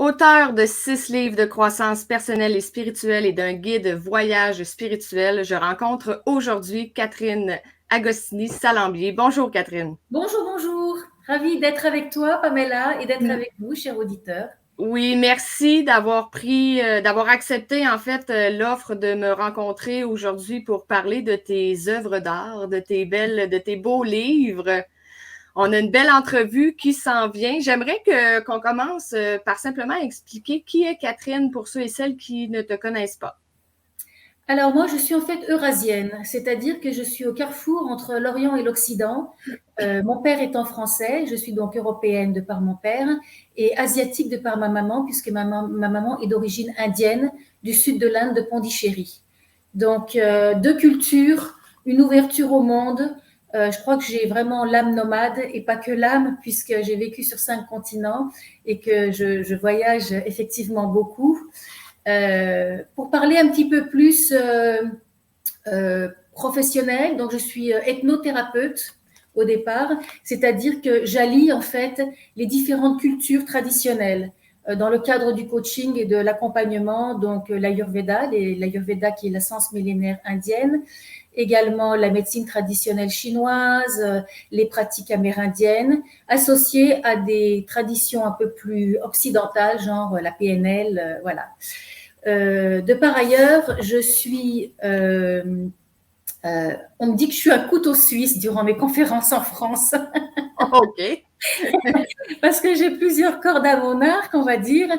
Auteur de 6 livres de croissance personnelle et spirituelle et d'un guide voyage spirituel, je rencontre aujourd'hui Catherine Agostini-Salambier. Bonjour Catherine. Bonjour, bonjour. Ravie d'être avec toi, Pamela, et d'être avec vous, chers auditeurs. Oui, merci d'avoir accepté en fait l'offre de me rencontrer aujourd'hui pour parler de tes œuvres d'art, de tes beaux livres. On a une belle entrevue qui s'en vient. J'aimerais qu'on commence par simplement expliquer qui est Catherine pour ceux et celles qui ne te connaissent pas. Alors moi, je suis en fait eurasienne, c'est-à-dire que je suis au carrefour entre l'Orient et l'Occident. Mon père étant français, je suis donc européenne de par mon père et asiatique de par ma maman, puisque ma maman est d'origine indienne du sud de l'Inde, de Pondichéry. Donc, deux cultures, une ouverture au monde. Je crois que j'ai vraiment l'âme nomade et pas que l'âme, puisque j'ai vécu sur 5 continents et que je voyage effectivement beaucoup. Pour parler un petit peu plus professionnel, donc je suis ethnothérapeute au départ, c'est-à-dire que j'allie en fait les différentes cultures traditionnelles dans le cadre du coaching et de l'accompagnement, donc l'Ayurveda, l'Ayurveda qui est la science millénaire indienne, également la médecine traditionnelle chinoise, les pratiques amérindiennes, associées à des traditions un peu plus occidentales, genre la PNL, voilà. De par ailleurs, je suis on me dit que je suis un couteau suisse durant mes conférences en France. OK. Parce que j'ai plusieurs cordes à mon arc, on va dire.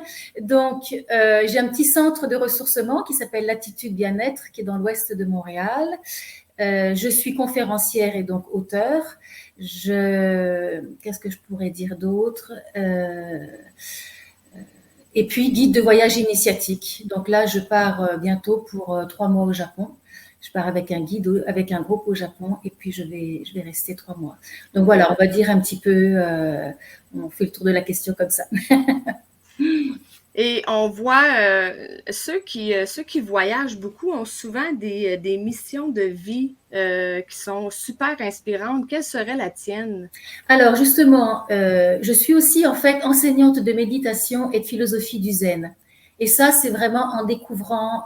Donc, j'ai un petit centre de ressourcement qui s'appelle Latitude Bien-être, qui est dans l'ouest de Montréal. Je suis conférencière et donc auteure. Qu'est-ce que je pourrais dire d'autre et puis, guide de voyage initiatique. Donc là, je pars bientôt pour 3 mois au Japon. Je pars avec un guide, avec un groupe au Japon, et puis je vais rester 3 mois. Donc voilà, on va dire un petit peu, on fait le tour de la question comme ça. Et on voit ceux qui voyagent beaucoup ont souvent des missions de vie qui sont super inspirantes. Quelle serait la tienne? Alors justement, je suis aussi en fait enseignante de méditation et de philosophie du zen. Et ça, c'est vraiment en découvrant,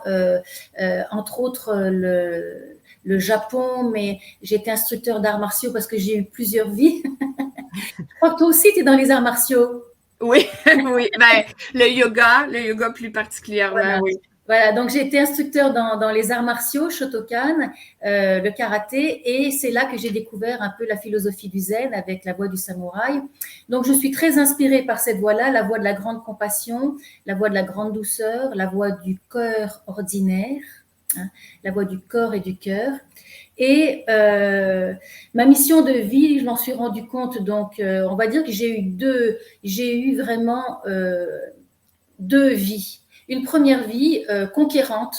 entre autres, le Japon, mais j'ai été instructeur d'arts martiaux parce que j'ai eu plusieurs vies. Je crois que toi aussi, tu es dans les arts martiaux. Oui, oui. Ben, le yoga plus particulièrement, Voilà. oui. Voilà, donc j'ai été instructeur dans les arts martiaux, Shotokan, le karaté, et c'est là que j'ai découvert un peu la philosophie du zen avec la voie du samouraï. Donc je suis très inspirée par cette voie-là, la voie de la grande compassion, la voie de la grande douceur, la voie du cœur ordinaire, hein, la voie du corps et du cœur. Et ma mission de vie, je m'en suis rendu compte, donc on va dire que j'ai eu vraiment deux vies. Une première vie conquérante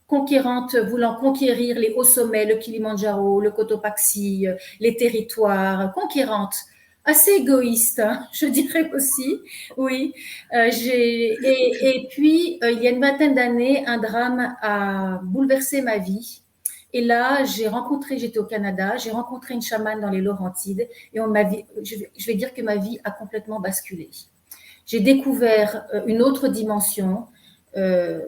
voulant conquérir les hauts sommets, le Kilimandjaro, le Cotopaxi, les territoires, conquérante, assez égoïste, hein, je dirais aussi, oui. Et puis, il y a une vingtaine d'années, un drame a bouleversé ma vie. Et là, j'étais au Canada, j'ai rencontré une chamane dans les Laurentides et je vais dire que ma vie a complètement basculé. J'ai découvert une autre dimension,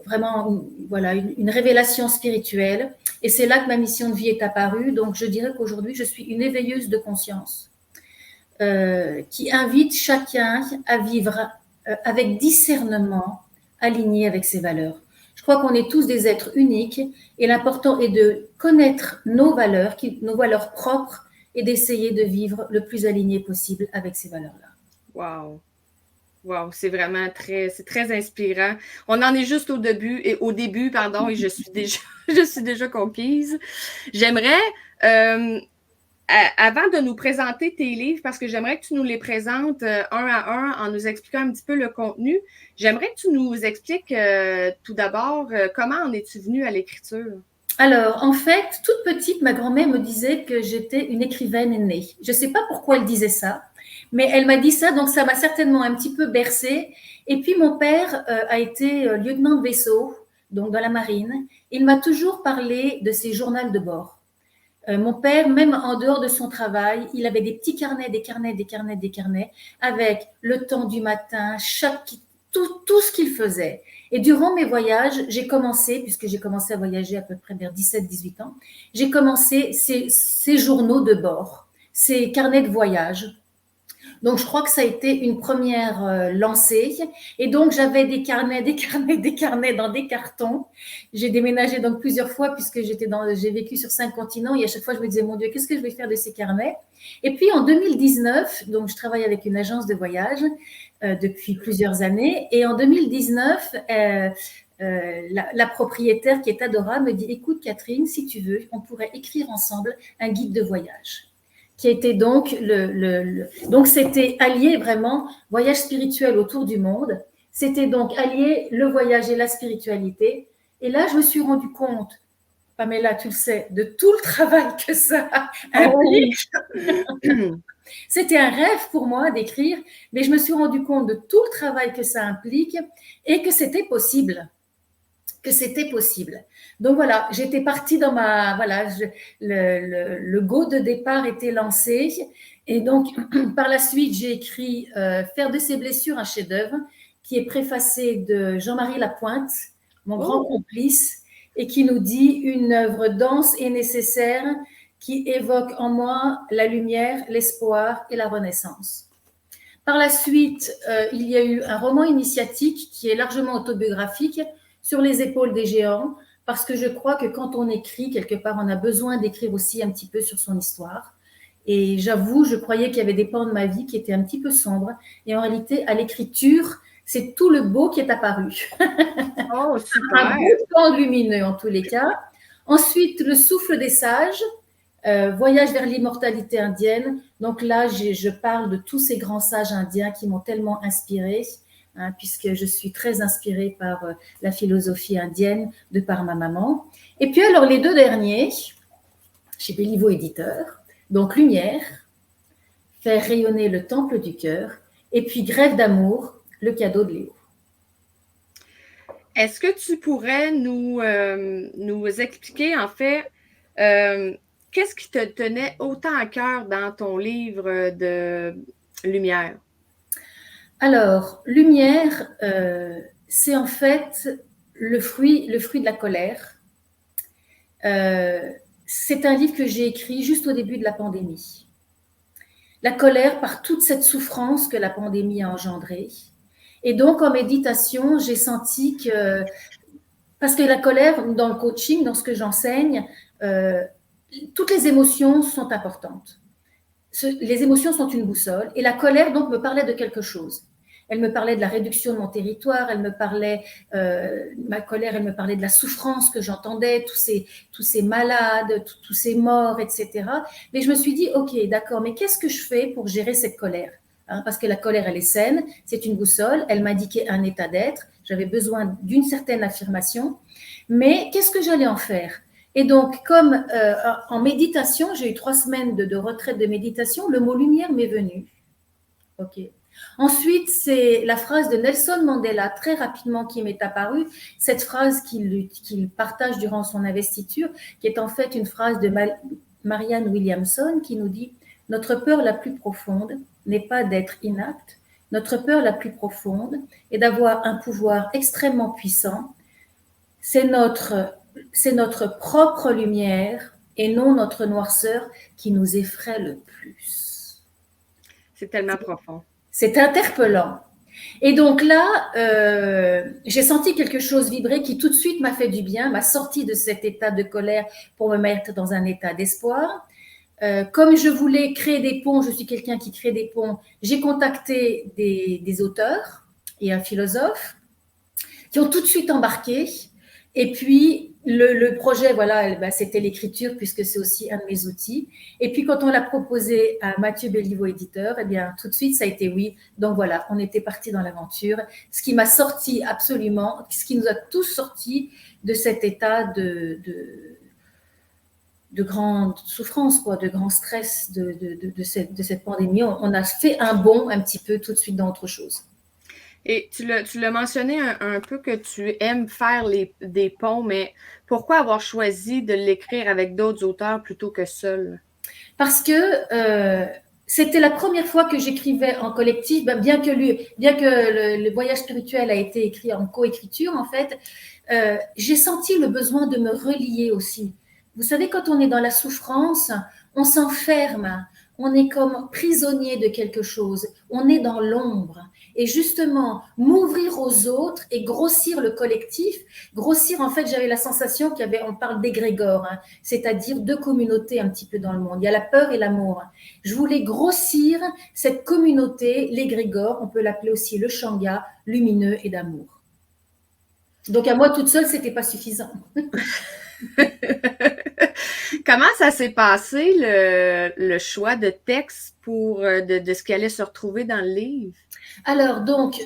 vraiment voilà, une révélation spirituelle. Et c'est là que ma mission de vie est apparue. Donc je dirais qu'aujourd'hui, je suis une éveilleuse de conscience qui invite chacun à vivre avec discernement, aligné avec ses valeurs. Je crois qu'on est tous des êtres uniques et l'important est de connaître nos valeurs propres et d'essayer de vivre le plus aligné possible avec ces valeurs-là. Wow. Wow, c'est très inspirant. On en est juste au début, pardon, et je suis déjà conquise. J'aimerais, avant de nous présenter tes livres, parce que j'aimerais que tu nous les présentes un à un en nous expliquant un petit peu le contenu, j'aimerais que tu nous expliques tout d'abord comment en es-tu venue à l'écriture? Alors, en fait, toute petite, ma grand-mère me disait que j'étais une écrivaine née. Je ne sais pas pourquoi elle disait ça, mais elle m'a dit ça, donc ça m'a certainement un petit peu bercée. Et puis, mon père a été lieutenant de vaisseau, donc dans la marine. Il m'a toujours parlé de ses journaux de bord. Mon père, même en dehors de son travail, il avait des petits carnets, des carnets, avec le temps du matin, tout ce qu'il faisait. Et durant mes voyages, puisque j'ai commencé à voyager à peu près vers 17-18 ans, j'ai commencé ces journaux de bord, ces carnets de voyage. Donc, je crois que ça a été une première lancée. Et donc, j'avais des carnets dans des cartons. J'ai déménagé donc plusieurs fois puisque j'ai vécu sur 5 continents et à chaque fois, je me disais, mon Dieu, qu'est-ce que je vais faire de ces carnets? Et puis, en 2019, donc, je travaille avec une agence de voyage depuis plusieurs années. Et en 2019, la propriétaire qui est adorable me dit, écoute, Catherine, si tu veux, on pourrait écrire ensemble un guide de voyage qui était donc donc c'était allié vraiment voyage spirituel autour du monde. C'était donc allié le voyage et la spiritualité. Et là, je me suis rendu compte, Pamela, tu le sais, de tout le travail que ça implique. C'était un rêve pour moi d'écrire, mais je me suis rendu compte de tout le travail que ça implique et que c'était possible. Donc voilà, j'étais partie dans le go de départ était lancé. Et donc, par la suite, j'ai écrit Faire de ses blessures un chef-d'œuvre, qui est préfacé de Jean-Marie Lapointe, mon grand complice, et qui nous dit une œuvre dense et nécessaire qui évoque en moi la lumière, l'espoir et la renaissance. Par la suite, il y a eu un roman initiatique qui est largement autobiographique, Sur les épaules des géants, parce que je crois que quand on écrit, quelque part, on a besoin d'écrire aussi un petit peu sur son histoire. Et j'avoue, je croyais qu'il y avait des pans de ma vie qui étaient un petit peu sombres. Et en réalité, à l'écriture, c'est tout le beau qui est apparu. Oh, super! Un beau pan lumineux, en tous les cas. Ensuite, Le souffle des sages, Voyage vers l'immortalité indienne. Donc là, je parle de tous ces grands sages indiens qui m'ont tellement inspirée. Puisque je suis très inspirée par la philosophie indienne de par ma maman. Et puis alors les deux derniers, chez Béliveau Éditeur, donc Lumière, Faire rayonner le temple du cœur, et puis Grève d'amour, le cadeau de Léo. Est-ce que tu pourrais nous expliquer en fait qu'est-ce qui te tenait autant à cœur dans ton livre de Lumière? Alors, Lumière, c'est en fait le fruit de la colère. C'est un livre que j'ai écrit juste au début de la pandémie. La colère par toute cette souffrance que la pandémie a engendrée. Et donc, en méditation, j'ai senti que, parce que la colère, dans le coaching, dans ce que j'enseigne, toutes les émotions sont importantes. Les émotions sont une boussole. Et la colère, donc, me parlait de quelque chose. Elle me parlait de la réduction de mon territoire, ma colère, elle me parlait de la souffrance que j'entendais, tous ces malades, tous ces morts, etc. Mais je me suis dit, ok, d'accord, mais qu'est-ce que je fais pour gérer cette colère? Parce que la colère, elle est saine, c'est une boussole, elle m'indiquait un état d'être, j'avais besoin d'une certaine affirmation, mais qu'est-ce que j'allais en faire? Et donc, comme en méditation, j'ai eu 3 semaines de retraite de méditation, le mot lumière m'est venu. Ok. Ensuite, c'est la phrase de Nelson Mandela, très rapidement, qui m'est apparue. Cette phrase qu'il partage durant son investiture, qui est en fait une phrase de Marianne Williamson, qui nous dit « Notre peur la plus profonde n'est pas d'être inapte. Notre peur la plus profonde est d'avoir un pouvoir extrêmement puissant. C'est notre propre lumière et non notre noirceur qui nous effraie le plus. » C'est tellement profond. C'est interpellant. Et donc là, j'ai senti quelque chose vibrer qui tout de suite m'a fait du bien, m'a sorti de cet état de colère pour me mettre dans un état d'espoir. Comme je voulais créer des ponts, je suis quelqu'un qui crée des ponts, j'ai contacté des auteurs et un philosophe qui ont tout de suite embarqué. Et puis, le projet, voilà, c'était l'écriture, puisque c'est aussi un de mes outils. Et puis, quand on l'a proposé à Mathieu Béliveau, éditeur, eh bien, tout de suite, ça a été oui. Donc, voilà, on était parti dans l'aventure. Ce qui m'a sorti absolument, ce qui nous a tous sortis de cet état de grande souffrance, quoi, de grand stress de cette pandémie. On a fait un bond un petit peu tout de suite dans autre chose. Et tu l'as mentionné un peu que tu aimes faire des ponts, mais pourquoi avoir choisi de l'écrire avec d'autres auteurs plutôt que seul? Parce que C'était la première fois que j'écrivais en collectif, bien que le voyage spirituel a été écrit en coécriture, en fait, j'ai senti le besoin de me relier aussi. Vous savez, quand on est dans la souffrance, on s'enferme, on est comme prisonnier de quelque chose, on est dans l'ombre. Et justement, m'ouvrir aux autres et grossir le collectif, grossir, en fait, j'avais la sensation qu'il y avait, on parle d'égrégore, hein, c'est-à-dire deux communautés un petit peu dans le monde. Il y a la peur et l'amour. Je voulais grossir cette communauté, l'égrégore, on peut l'appeler aussi le Shanga, lumineux et d'amour. Donc à moi toute seule, c'était pas suffisant. Comment ça s'est passé le choix de texte de ce qui allait se retrouver dans le livre? Alors, donc,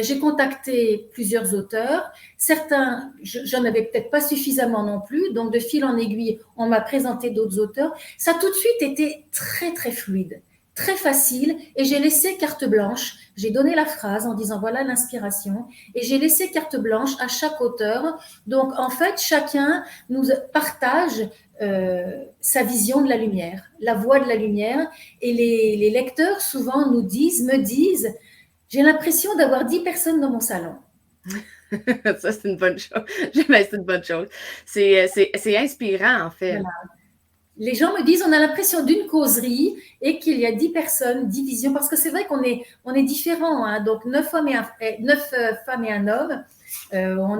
j'ai contacté plusieurs auteurs. Certains, j'en avais peut-être pas suffisamment non plus. Donc, de fil en aiguille, on m'a présenté d'autres auteurs. Ça a tout de suite été très, très fluide, très facile. Et j'ai laissé carte blanche. J'ai donné la phrase en disant voilà l'inspiration. Et j'ai laissé carte blanche à chaque auteur. Donc, en fait, chacun nous partage sa vision de la lumière, la voix de la lumière. Et les lecteurs, souvent, me disent, j'ai l'impression d'avoir 10 personnes dans mon salon. Ça, c'est une bonne chose. C'est une bonne chose. C'est inspirant, en fait. Voilà. Les gens me disent, on a l'impression d'une causerie et qu'il y a 10 personnes, 10 visions, parce que c'est vrai qu'on est différents. Hein, donc, 9 femmes et un homme, on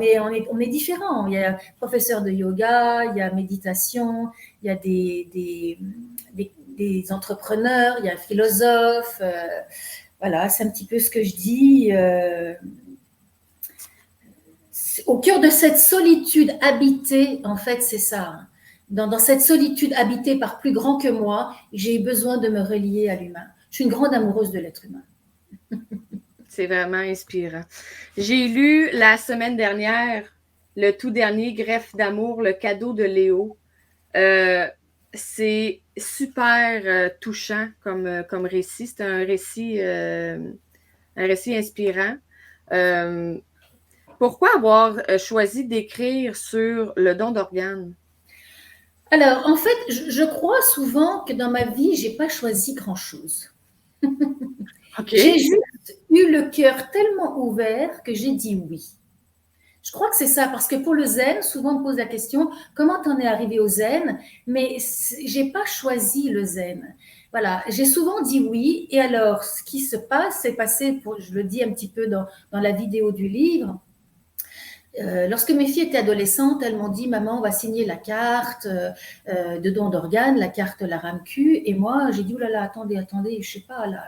est différents. Il y a professeur de yoga, il y a méditation, il y a des entrepreneurs, il y a un philosophe. Voilà, c'est un petit peu ce que je dis. Au cœur de cette solitude habitée, en fait, c'est ça. Dans cette solitude habitée par plus grand que moi, j'ai eu besoin de me relier à l'humain. Je suis une grande amoureuse de l'être humain. C'est vraiment inspirant. J'ai lu la semaine dernière le tout dernier Greffe d'amour, le cadeau de Léo. C'est super touchant comme récit. C'est un récit inspirant. Pourquoi avoir choisi d'écrire sur le don d'organes? Alors, en fait, je crois souvent que dans ma vie, j'ai pas choisi grand-chose. Okay. J'ai juste eu le cœur tellement ouvert que j'ai dit oui. Je crois que c'est ça, parce que pour le zen, souvent on me pose la question, comment t'en es arrivé au zen? Mais j'ai pas choisi le zen. Voilà, j'ai souvent dit oui, et alors, ce qui se passe, c'est passé, je le dis un petit peu dans la vidéo du livre, lorsque mes filles étaient adolescentes, elles m'ont dit, maman, on va signer la carte de don d'organes, la carte la RAMQ. Et moi, j'ai dit, oh là là, attendez, je sais pas, là,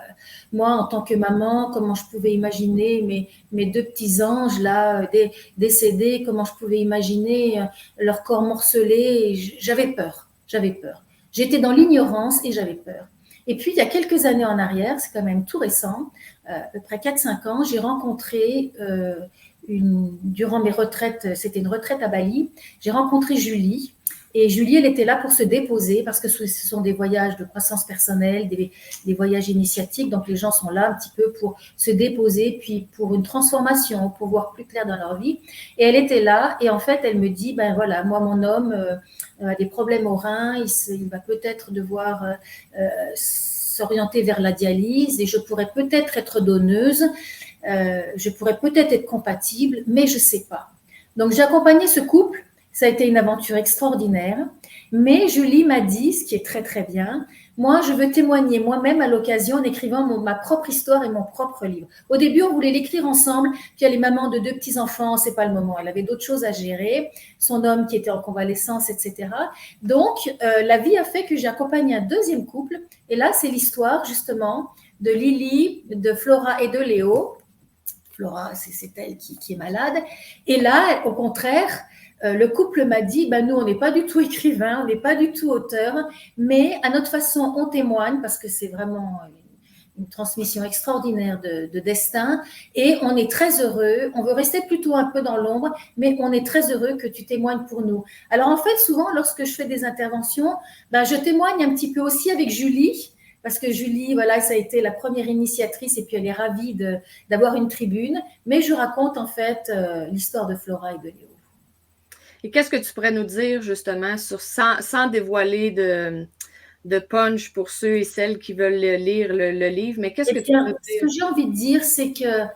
moi, en tant que maman, comment je pouvais imaginer mes deux petits anges là, décédés, comment je pouvais imaginer leur corps morcelé. J'avais peur. J'étais dans l'ignorance et j'avais peur. Et puis, il y a quelques années en arrière, c'est quand même tout récent, à peu près 4-5 ans, j'ai rencontré durant mes retraites, c'était une retraite à Bali, j'ai rencontré Julie. Et Julie, elle était là pour se déposer parce que ce sont des voyages de croissance personnelle, des voyages initiatiques. Donc, les gens sont là un petit peu pour se déposer, puis pour une transformation, pour voir plus clair dans leur vie. Et elle était là. Et en fait, elle me dit, ben voilà, moi, mon homme a des problèmes aux reins. Il va peut-être devoir s'orienter vers la dialyse et je pourrais peut-être être donneuse. Je pourrais peut-être être compatible, mais je ne sais pas. Donc, j'ai accompagné ce couple. Ça a été une aventure extraordinaire. Mais Julie m'a dit, ce qui est très, très bien, moi, je veux témoigner moi-même à l'occasion en écrivant ma propre histoire et mon propre livre. Au début, on voulait l'écrire ensemble. Puis, elle est maman de 2 petits-enfants, c'est pas le moment. Elle avait d'autres choses à gérer. Son homme qui était en convalescence, etc. Donc, la vie a fait que j'ai accompagné un deuxième couple. Et là, c'est l'histoire, justement, de Lily, de Flora et de Léo. Flora, c'est elle qui est malade. Et là, au contraire, le couple m'a dit, nous, on n'est pas du tout écrivain, on n'est pas du tout auteur, mais à notre façon, on témoigne parce que c'est vraiment une transmission extraordinaire de destin et on est très heureux. On veut rester plutôt un peu dans l'ombre, mais on est très heureux que tu témoignes pour nous. Alors, en fait, souvent, lorsque je fais des interventions, je témoigne un petit peu aussi avec Julie, parce que Julie, voilà, ça a été la première initiatrice et puis elle est ravie d'avoir une tribune. Mais je raconte en fait l'histoire de Flora et de Léo. Et qu'est-ce que tu pourrais nous dire justement sans dévoiler de punch pour ceux et celles qui veulent lire le livre. Mais qu'est-ce que tu veux Ce dire? que j'ai envie de dire, c'est que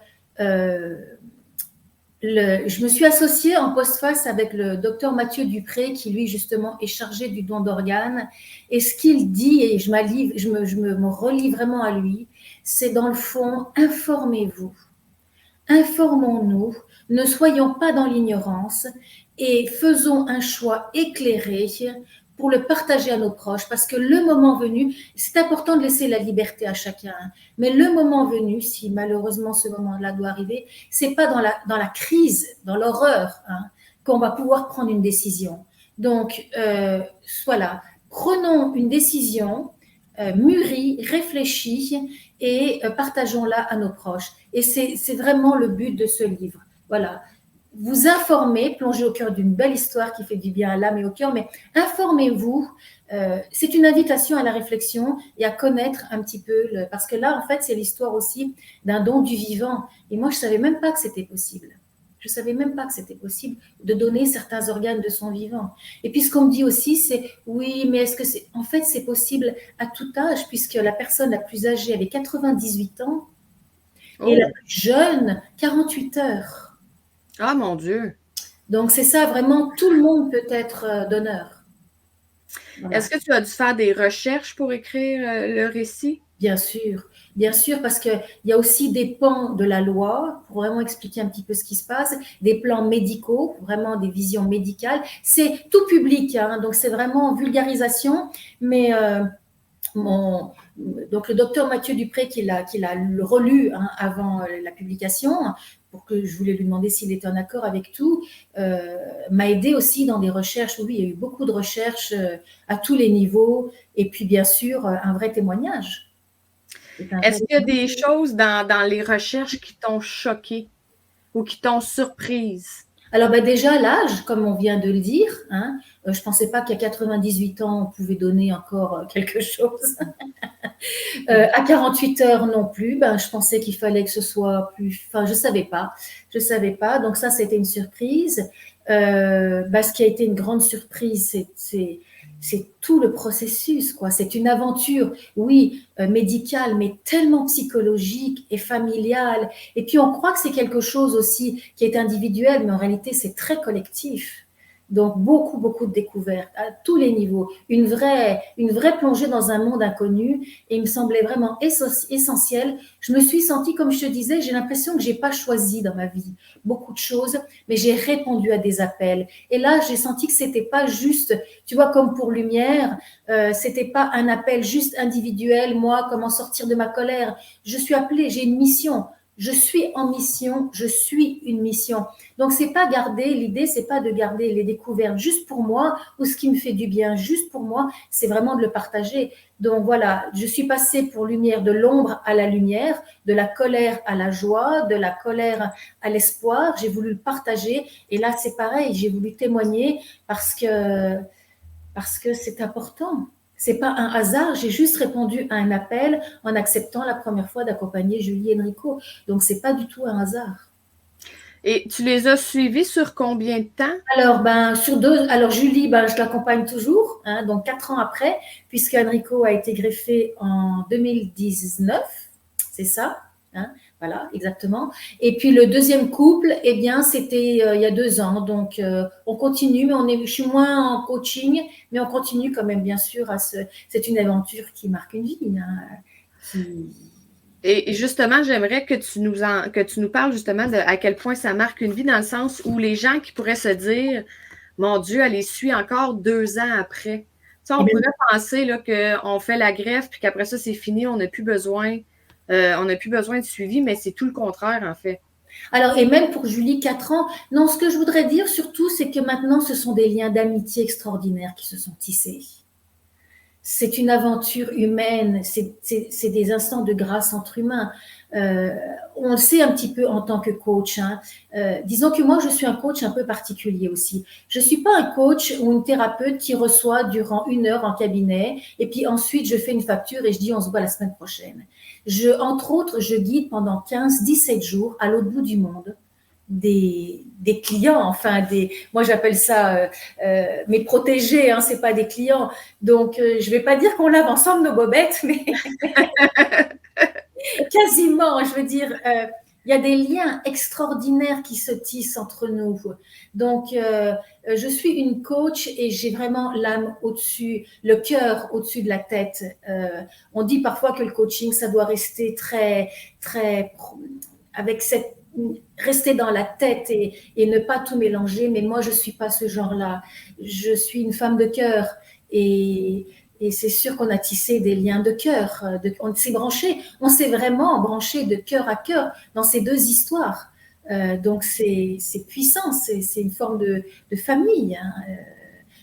je me suis associée en postface avec le docteur Mathieu Dupré, qui lui justement est chargé du don d'organes. Et ce qu'il dit, et je me relie vraiment à lui, c'est dans le fond, informez-vous, informons-nous, ne soyons pas dans l'ignorance et faisons un choix éclairé pour le partager à nos proches, parce que le moment venu, c'est important de laisser la liberté à chacun, mais le moment venu, si malheureusement ce moment-là doit arriver, c'est pas dans la crise, dans l'horreur, qu'on va pouvoir prendre une décision. Donc, voilà, prenons une décision mûrie, réfléchie et partageons-la à nos proches. Et c'est vraiment le but de ce livre. Voilà, vous informer, plonger au cœur d'une belle histoire qui fait du bien à l'âme et au cœur, mais informez-vous. C'est une invitation à la réflexion et à connaître un petit peu, parce que là, en fait, c'est l'histoire aussi d'un don du vivant. Et moi, je ne savais même pas que c'était possible. Je ne savais même pas que c'était possible de donner certains organes de son vivant. Et puis, ce qu'on me dit aussi, c'est oui, mais est-ce que c'est. En fait, c'est possible à tout âge, puisque la personne la plus âgée avait 98 ans et la plus jeune, 48 heures. Ah, mon Dieu! Donc, c'est ça, vraiment, tout le monde peut être donneur. Voilà. Est-ce que tu as dû faire des recherches pour écrire le récit? Bien sûr, parce qu'il y a aussi des pans de la loi pour vraiment expliquer un petit peu ce qui se passe, des plans médicaux, vraiment des visions médicales. C'est tout public, donc c'est vraiment en vulgarisation, mais donc le docteur Mathieu Dupré, qui l'a relu avant la publication, pour que je voulais lui demander s'il était en accord avec tout, m'a aidé aussi dans des recherches. Oui, il y a eu beaucoup de recherches à tous les niveaux, et puis bien sûr un vrai témoignage. Est-ce qu'il y a des choses dans les recherches qui t'ont choqué ou qui t'ont surprise? Alors déjà, l'âge, comme on vient de le dire, je ne pensais pas qu'à 98 ans, on pouvait donner encore quelque chose. À 48 heures non plus, je pensais qu'il fallait que ce soit plus... Enfin, je ne savais pas. Donc ça, c'était une surprise. Ce qui a été une grande surprise, c'est tout le processus, quoi. C'est une aventure, oui, médicale, mais tellement psychologique et familiale. Et puis, on croit que c'est quelque chose aussi qui est individuel, mais en réalité, c'est très collectif. Donc, beaucoup de découvertes à tous les niveaux. Une vraie plongée dans un monde inconnu, et il me semblait vraiment essentiel. Je me suis sentie, comme je te disais, j'ai l'impression que j'ai pas choisi dans ma vie beaucoup de choses, mais j'ai répondu à des appels. Et là, j'ai senti que c'était pas juste, tu vois, comme pour Lumière, c'était pas un appel juste individuel, moi, comment sortir de ma colère. Je suis appelée, j'ai une mission. Je suis en mission, je suis une mission. Donc, l'idée, c'est pas de garder les découvertes juste pour moi ou ce qui me fait du bien juste pour moi, c'est vraiment de le partager. Donc, voilà, je suis passée pour Lumière de l'ombre à la lumière, de la colère à la joie, de la colère à l'espoir. J'ai voulu le partager et là, c'est pareil, j'ai voulu témoigner parce que c'est important. C'est pas un hasard, j'ai juste répondu à un appel en acceptant la première fois d'accompagner Julie et Enrico. Donc, c'est pas du tout un hasard. Et tu les as suivis sur combien de temps? Alors, sur 2, alors Julie, je l'accompagne toujours, donc 4 ans après, puisque Enrico a été greffé en 2019, c'est ça, voilà, exactement. Et puis le deuxième couple, eh bien, c'était il y a 2 ans. Donc, on continue, mais je suis moins en coaching, mais on continue quand même, bien sûr. C'est une aventure qui marque une vie. Et justement, j'aimerais que tu nous parles justement de à quel point ça marque une vie, dans le sens où les gens qui pourraient se dire, mon Dieu, elle les suit encore 2 ans après. Tu sais, on pourrait penser là, qu'on fait la greffe puis qu'après ça, c'est fini, on n'a plus besoin de suivi, mais c'est tout le contraire, en fait. Alors, et même pour Julie, 4 ans, non, ce que je voudrais dire surtout, c'est que maintenant, ce sont des liens d'amitié extraordinaires qui se sont tissés. C'est une aventure humaine, c'est des instants de grâce entre humains. On le sait un petit peu en tant que coach. Disons que moi, je suis un coach un peu particulier aussi. Je ne suis pas un coach ou une thérapeute qui reçoit durant 1 heure en cabinet et puis ensuite, je fais une facture et je dis on se voit la semaine prochaine. Entre autres, je guide pendant 15, 17 jours à l'autre bout du monde des clients, enfin moi j'appelle ça mes protégés, hein, c'est pas des clients. Donc je vais pas dire qu'on lave ensemble nos bobettes, mais quasiment. Je veux dire, il y a des liens extraordinaires qui se tissent entre nous. Donc je suis une coach et j'ai vraiment l'âme au-dessus, le cœur au-dessus de la tête. On dit parfois que le coaching, ça doit rester très, très, avec cette rester dans la tête et ne pas tout mélanger. Mais moi, je suis pas ce genre-là. Je suis une femme de cœur et c'est sûr qu'on a tissé des liens de cœur. On s'est vraiment branché de cœur à cœur dans ces deux histoires. Donc c'est puissant, c'est une forme de famille. Hein.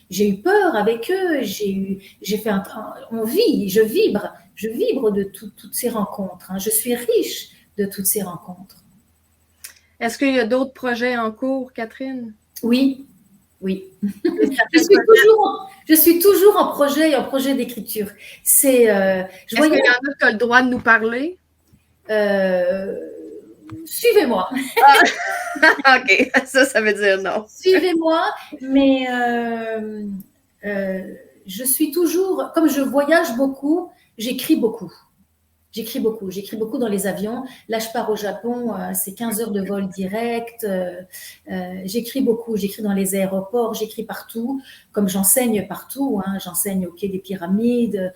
J'ai eu peur avec eux, j'ai fait je vibre de toutes ces rencontres. Hein. Je suis riche de toutes ces rencontres. Est-ce qu'il y a d'autres projets en cours, Catherine? Oui, oui. Je suis toujours en projet d'écriture. Est-ce qu'il y en a qui ont le droit de nous parler? Suivez-moi. Ah, OK, ça veut dire non. Suivez-moi, mais je suis toujours, comme je voyage beaucoup, j'écris beaucoup. J'écris beaucoup dans les avions. Là, je pars au Japon, c'est 15 heures de vol direct. J'écris beaucoup, j'écris dans les aéroports, j'écris partout, comme j'enseigne partout. Hein. J'enseigne au Quai des Pyramides,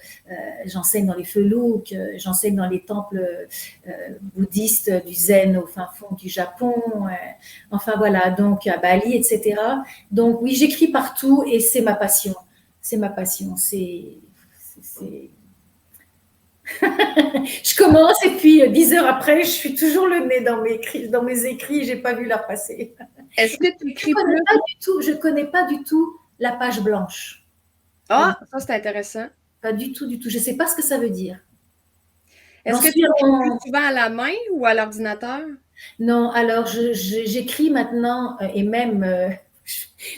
j'enseigne dans les Felouks, j'enseigne dans les temples bouddhistes du Zen au fin fond du Japon. Enfin voilà, donc à Bali, etc. Donc oui, j'écris partout et c'est ma passion. C'est ma passion. Je commence et puis 10 heures après, je suis toujours le nez dans mes écrits, j'ai pas vu leur passer. Est-ce que tu écris je connais pas du tout la page blanche. Ah, ça c'est intéressant. Pas du tout. Je sais pas ce que ça veut dire. Est-ce que tu écris souvent à la main ou à l'ordinateur? Non, alors j'écris maintenant et même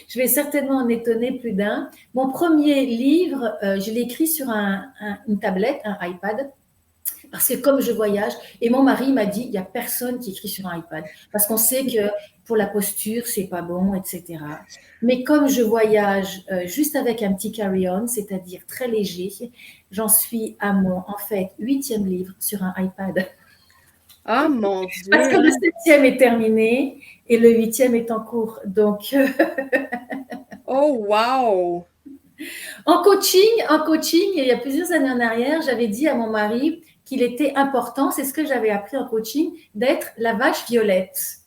je vais certainement en étonner plus d'un. Mon premier livre, je l'ai écrit sur une tablette, un iPad. Parce que comme je voyage, et mon mari m'a dit, il n'y a personne qui écrit sur un iPad. Parce qu'on sait que pour la posture, c'est pas bon, etc. Mais comme je voyage juste avec un petit carry-on, c'est-à-dire très léger, j'en suis à mon, en fait, 8e livre sur un iPad. Oh mon Dieu! Parce que le 7e est terminé et le 8e est en cours. Donc. Oh, wow! En coaching, il y a plusieurs années en arrière, j'avais dit à mon mari qu'il était important, c'est ce que j'avais appris en coaching, d'être la vache violette.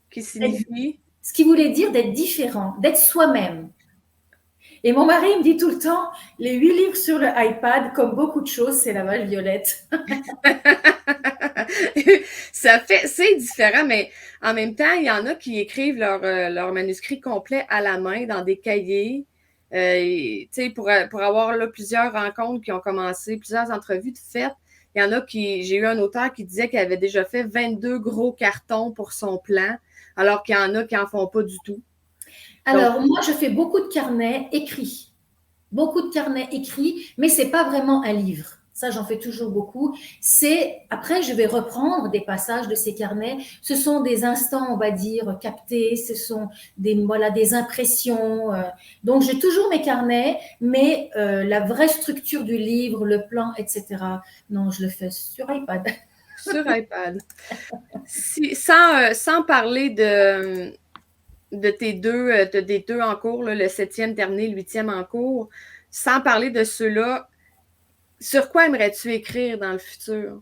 Qui signifie? Ce qui voulait dire d'être différent, d'être soi-même. Et mon mari me dit tout le temps, les 8 livres sur le iPad, comme beaucoup de choses, c'est la vache violette. C'est différent, mais en même temps, il y en a qui écrivent leur manuscrit complet à la main dans des cahiers. Pour avoir là, plusieurs rencontres qui ont commencé, plusieurs entrevues de faites, il y en a j'ai eu un auteur qui disait qu'il avait déjà fait 22 gros cartons pour son plan, alors qu'il y en a qui n'en font pas du tout. Alors, moi, je fais beaucoup de carnets écrits. Mais ce n'est pas vraiment un livre. Ça, j'en fais toujours beaucoup. Après, je vais reprendre des passages de ces carnets. Ce sont des instants, on va dire, captés. Ce sont des impressions. Donc, j'ai toujours mes carnets, mais la vraie structure du livre, le plan, etc., non, je le fais sur iPad. Sur iPad. Sans parler de tes des deux en cours, là, le 7e terminé, le 8e en cours, sans parler de ceux-là, sur quoi aimerais-tu écrire dans le futur?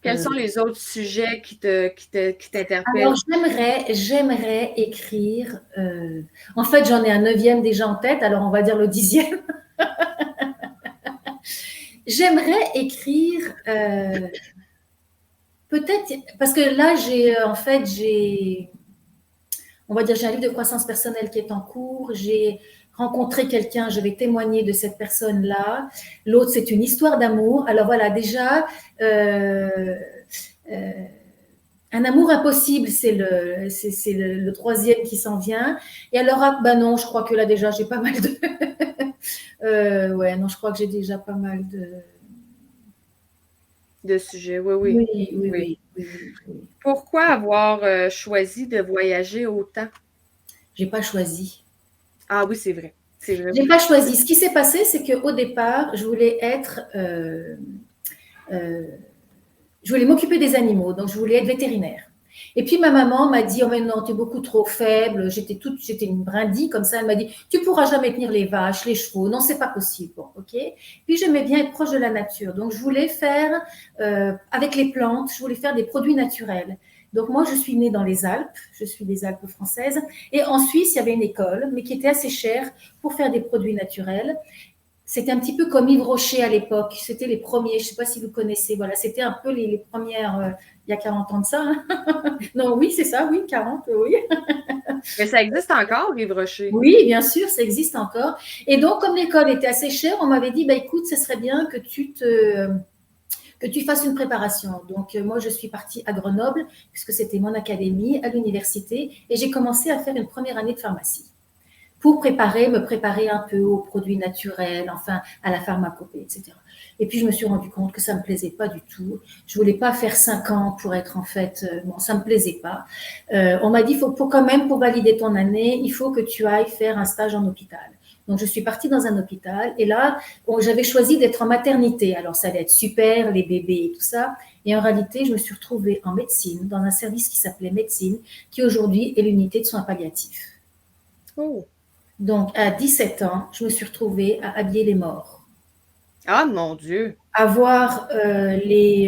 Quels sont les autres sujets qui t'interpellent? Alors, j'aimerais écrire. En fait, j'en ai un 9e déjà en tête, alors on va dire le 10e. J'aimerais écrire. Peut-être, parce que là, on va dire, j'ai un livre de croissance personnelle qui est en cours. J'ai rencontré quelqu'un, je vais témoigner de cette personne-là. L'autre, c'est une histoire d'amour. Alors voilà, déjà, un amour impossible, c'est le 3e qui s'en vient. Et alors, non, je crois que là, déjà, j'ai pas mal de. Je crois que j'ai déjà pas mal de. de sujet. Oui, oui. Oui, oui, oui, Oui. oui, oui, oui. Pourquoi avoir choisi de voyager autant? J'ai pas choisi. Ah oui, c'est vrai. C'est vrai. J'ai pas choisi. Ce qui s'est passé, c'est qu'au départ, euh, je voulais m'occuper des animaux, donc je voulais être vétérinaire. Et puis ma maman m'a dit, oh mais non, tu es beaucoup trop faible. J'étais une brindille comme ça. Elle m'a dit, tu pourras jamais tenir les vaches, les chevaux. Non, c'est pas possible. Bon, ok. Puis j'aimais bien être proche de la nature, donc je voulais faire avec les plantes, je voulais faire des produits naturels. Donc moi, je suis née dans les Alpes, je suis des Alpes françaises, et en Suisse, il y avait une école, mais qui était assez chère pour faire des produits naturels. C'était un petit peu comme Yves Rocher à l'époque. C'était les premiers, je ne sais pas si vous connaissez. Voilà, c'était un peu les premières, il y a 40 ans de ça. Hein. Non, oui, c'est ça, oui, 40, oui. Mais ça existe encore, Yves Rocher? Oui, bien sûr, ça existe encore. Et donc, comme l'école était assez chère, on m'avait dit, bah, écoute, ce serait bien que tu fasses une préparation. Donc, moi, je suis partie à Grenoble, puisque c'était mon académie, à l'université, et j'ai commencé à faire une première année de pharmacie pour me préparer un peu aux produits naturels, enfin à la pharmacopée, etc. Et puis je me suis rendu compte que ça me plaisait pas du tout. Je voulais pas faire 5 ans pour être en fait, bon, ça me plaisait pas. On m'a dit, pour quand même, pour valider ton année, il faut que tu ailles faire un stage en hôpital. Donc je suis partie dans un hôpital et là, j'avais choisi d'être en maternité. Alors ça allait être super, les bébés et tout ça. Et en réalité, je me suis retrouvée en médecine, dans un service qui s'appelait médecine, qui aujourd'hui est l'unité de soins palliatifs. Oh. Donc, à 17 ans, je me suis retrouvée à habiller les morts. Ah, mon Dieu! À voir des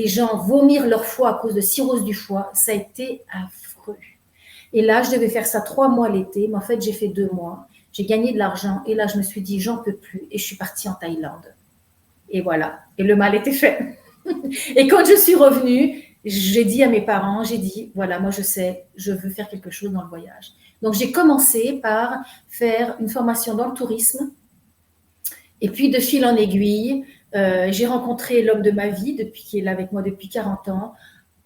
gens vomir leur foie à cause de cirrhose du foie, ça a été affreux. Et là, je devais faire ça 3 mois l'été, mais en fait, j'ai fait 2 mois. J'ai gagné de l'argent et là, je me suis dit, j'en peux plus et je suis partie en Thaïlande. Et voilà. Et le mal était fait. Et quand je suis revenue, j'ai dit à mes parents, j'ai dit, voilà, moi je sais, je veux faire quelque chose dans le voyage. Donc j'ai commencé par faire une formation dans le tourisme. Et puis de fil en aiguille, j'ai rencontré l'homme de ma vie, qui est là avec moi depuis 40 ans.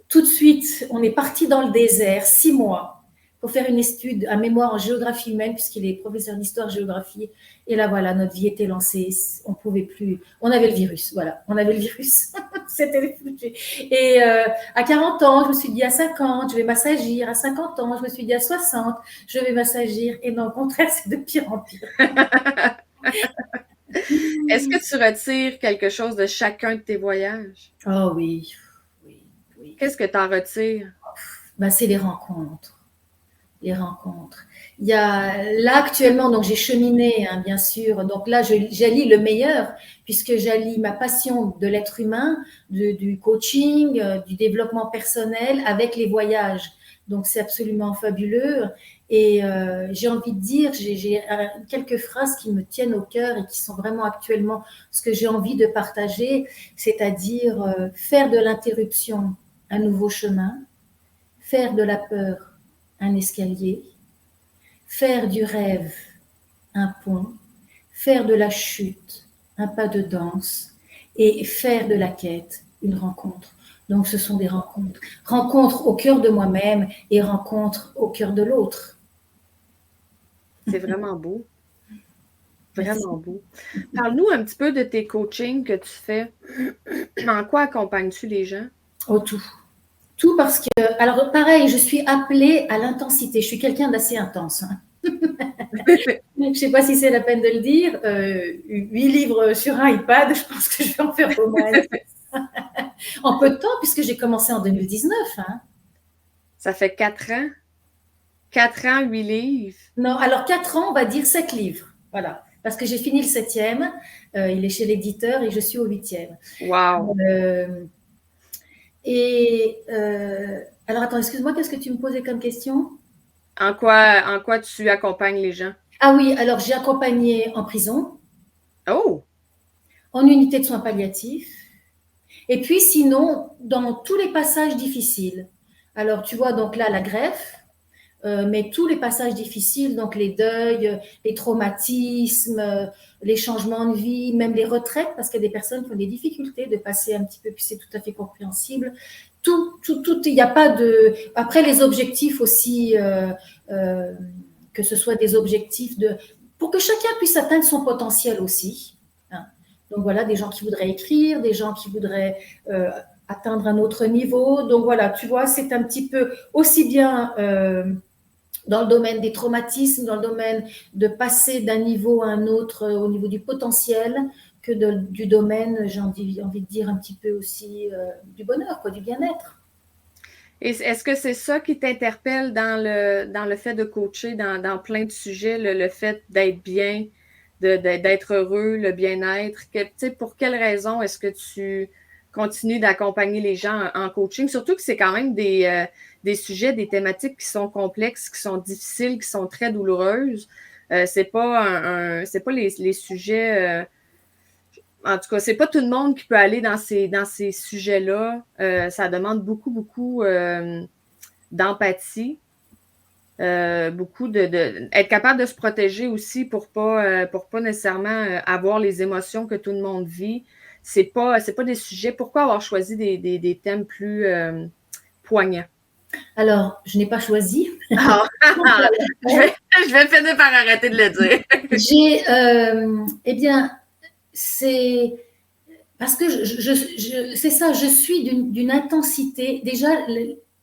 Tout de suite, on est parti dans le désert, 6 mois, pour faire une étude, un mémoire en géographie humaine, puisqu'il est professeur d'histoire-géographie. Et là, voilà, notre vie était lancée. On ne pouvait plus. On avait le virus, voilà. On avait le virus. C'était les foutus. Et à 40 ans, je me suis dit à 50, je vais m'assagir. À 50 ans, je me suis dit à 60, je vais m'assagir. Et non, au contraire, c'est de pire en pire. Est-ce que tu retires quelque chose de chacun de tes voyages? Oh oui, oui, oui. Qu'est-ce que tu en retires? Ben, c'est les rencontres. Les rencontres. Il y a là actuellement, donc j'ai cheminé, hein, bien sûr. Donc là, j'allie le meilleur, puisque j'allie ma passion de l'être humain, du coaching, du développement personnel avec les voyages. Donc c'est absolument fabuleux. Et j'ai envie de dire, j'ai quelques phrases qui me tiennent au cœur et qui sont vraiment actuellement ce que j'ai envie de partager, c'est-à-dire faire de l'interruption un nouveau chemin, faire de la peur un escalier, faire du rêve un pont, faire de la chute un pas de danse et faire de la quête une rencontre. Donc ce sont des rencontres. Rencontres au cœur de moi-même et rencontres au cœur de l'autre. C'est vraiment beau. Merci. Vraiment beau. Parle-nous un petit peu de tes coachings que tu fais. En quoi accompagnes-tu les gens? Oh, tout. Tout parce que, alors pareil, je suis appelée à l'intensité. Je suis quelqu'un d'assez intense. Hein. Je ne sais pas si c'est la peine de le dire. 8 livres sur un iPad, je pense que je vais en faire au moins en peu de temps, puisque j'ai commencé en 2019. Hein. Ça fait 4 ans. 4 ans, 8 livres. Non, alors 4 ans, on va dire 7 livres. Voilà. Parce que j'ai fini le 7e. Il est chez l'éditeur et je suis au 8e. Wow! Alors attends, excuse-moi, qu'est-ce que tu me posais comme question? En quoi tu accompagnes les gens? Ah oui, alors j'ai accompagné en prison. Oh! En unité de soins palliatifs. Et puis sinon, dans tous les passages difficiles. Alors tu vois, donc là, la greffe, mais tous les passages difficiles, donc les deuils, les traumatismes, les changements de vie, même les retraites, parce qu'il y a des personnes qui ont des difficultés de passer un petit peu, puis c'est tout à fait compréhensible. Tout, il n'y a pas de... Après, les objectifs aussi, que ce soit des objectifs pour que chacun puisse atteindre son potentiel aussi. Hein. Donc voilà, des gens qui voudraient écrire, des gens qui voudraient atteindre un autre niveau. Donc voilà, tu vois, c'est un petit peu aussi bien dans le domaine des traumatismes, dans le domaine de passer d'un niveau à un autre au niveau du potentiel, que du domaine, j'ai envie de dire un petit peu aussi du bonheur, quoi, du bien-être. Et est-ce que c'est ça qui t'interpelle dans le fait de coacher dans plein de sujets, le fait d'être bien, d'être heureux, le bien-être? Pour quelles raisons est-ce que tu continues d'accompagner les gens en coaching? Surtout que c'est quand même des sujets, des thématiques qui sont complexes, qui sont difficiles, qui sont très douloureuses. C'est pas c'est pas les sujets. En tout cas, c'est pas tout le monde qui peut aller dans ces sujets-là. Ça demande beaucoup d'empathie, beaucoup être capable de se protéger aussi pour pas nécessairement avoir les émotions que tout le monde vit. C'est pas des sujets. Pourquoi avoir choisi des thèmes plus poignants? Alors, je n'ai pas choisi. Ah, je vais finir par arrêter de le dire. Eh bien, c'est parce que c'est ça, je suis d'une intensité. Déjà,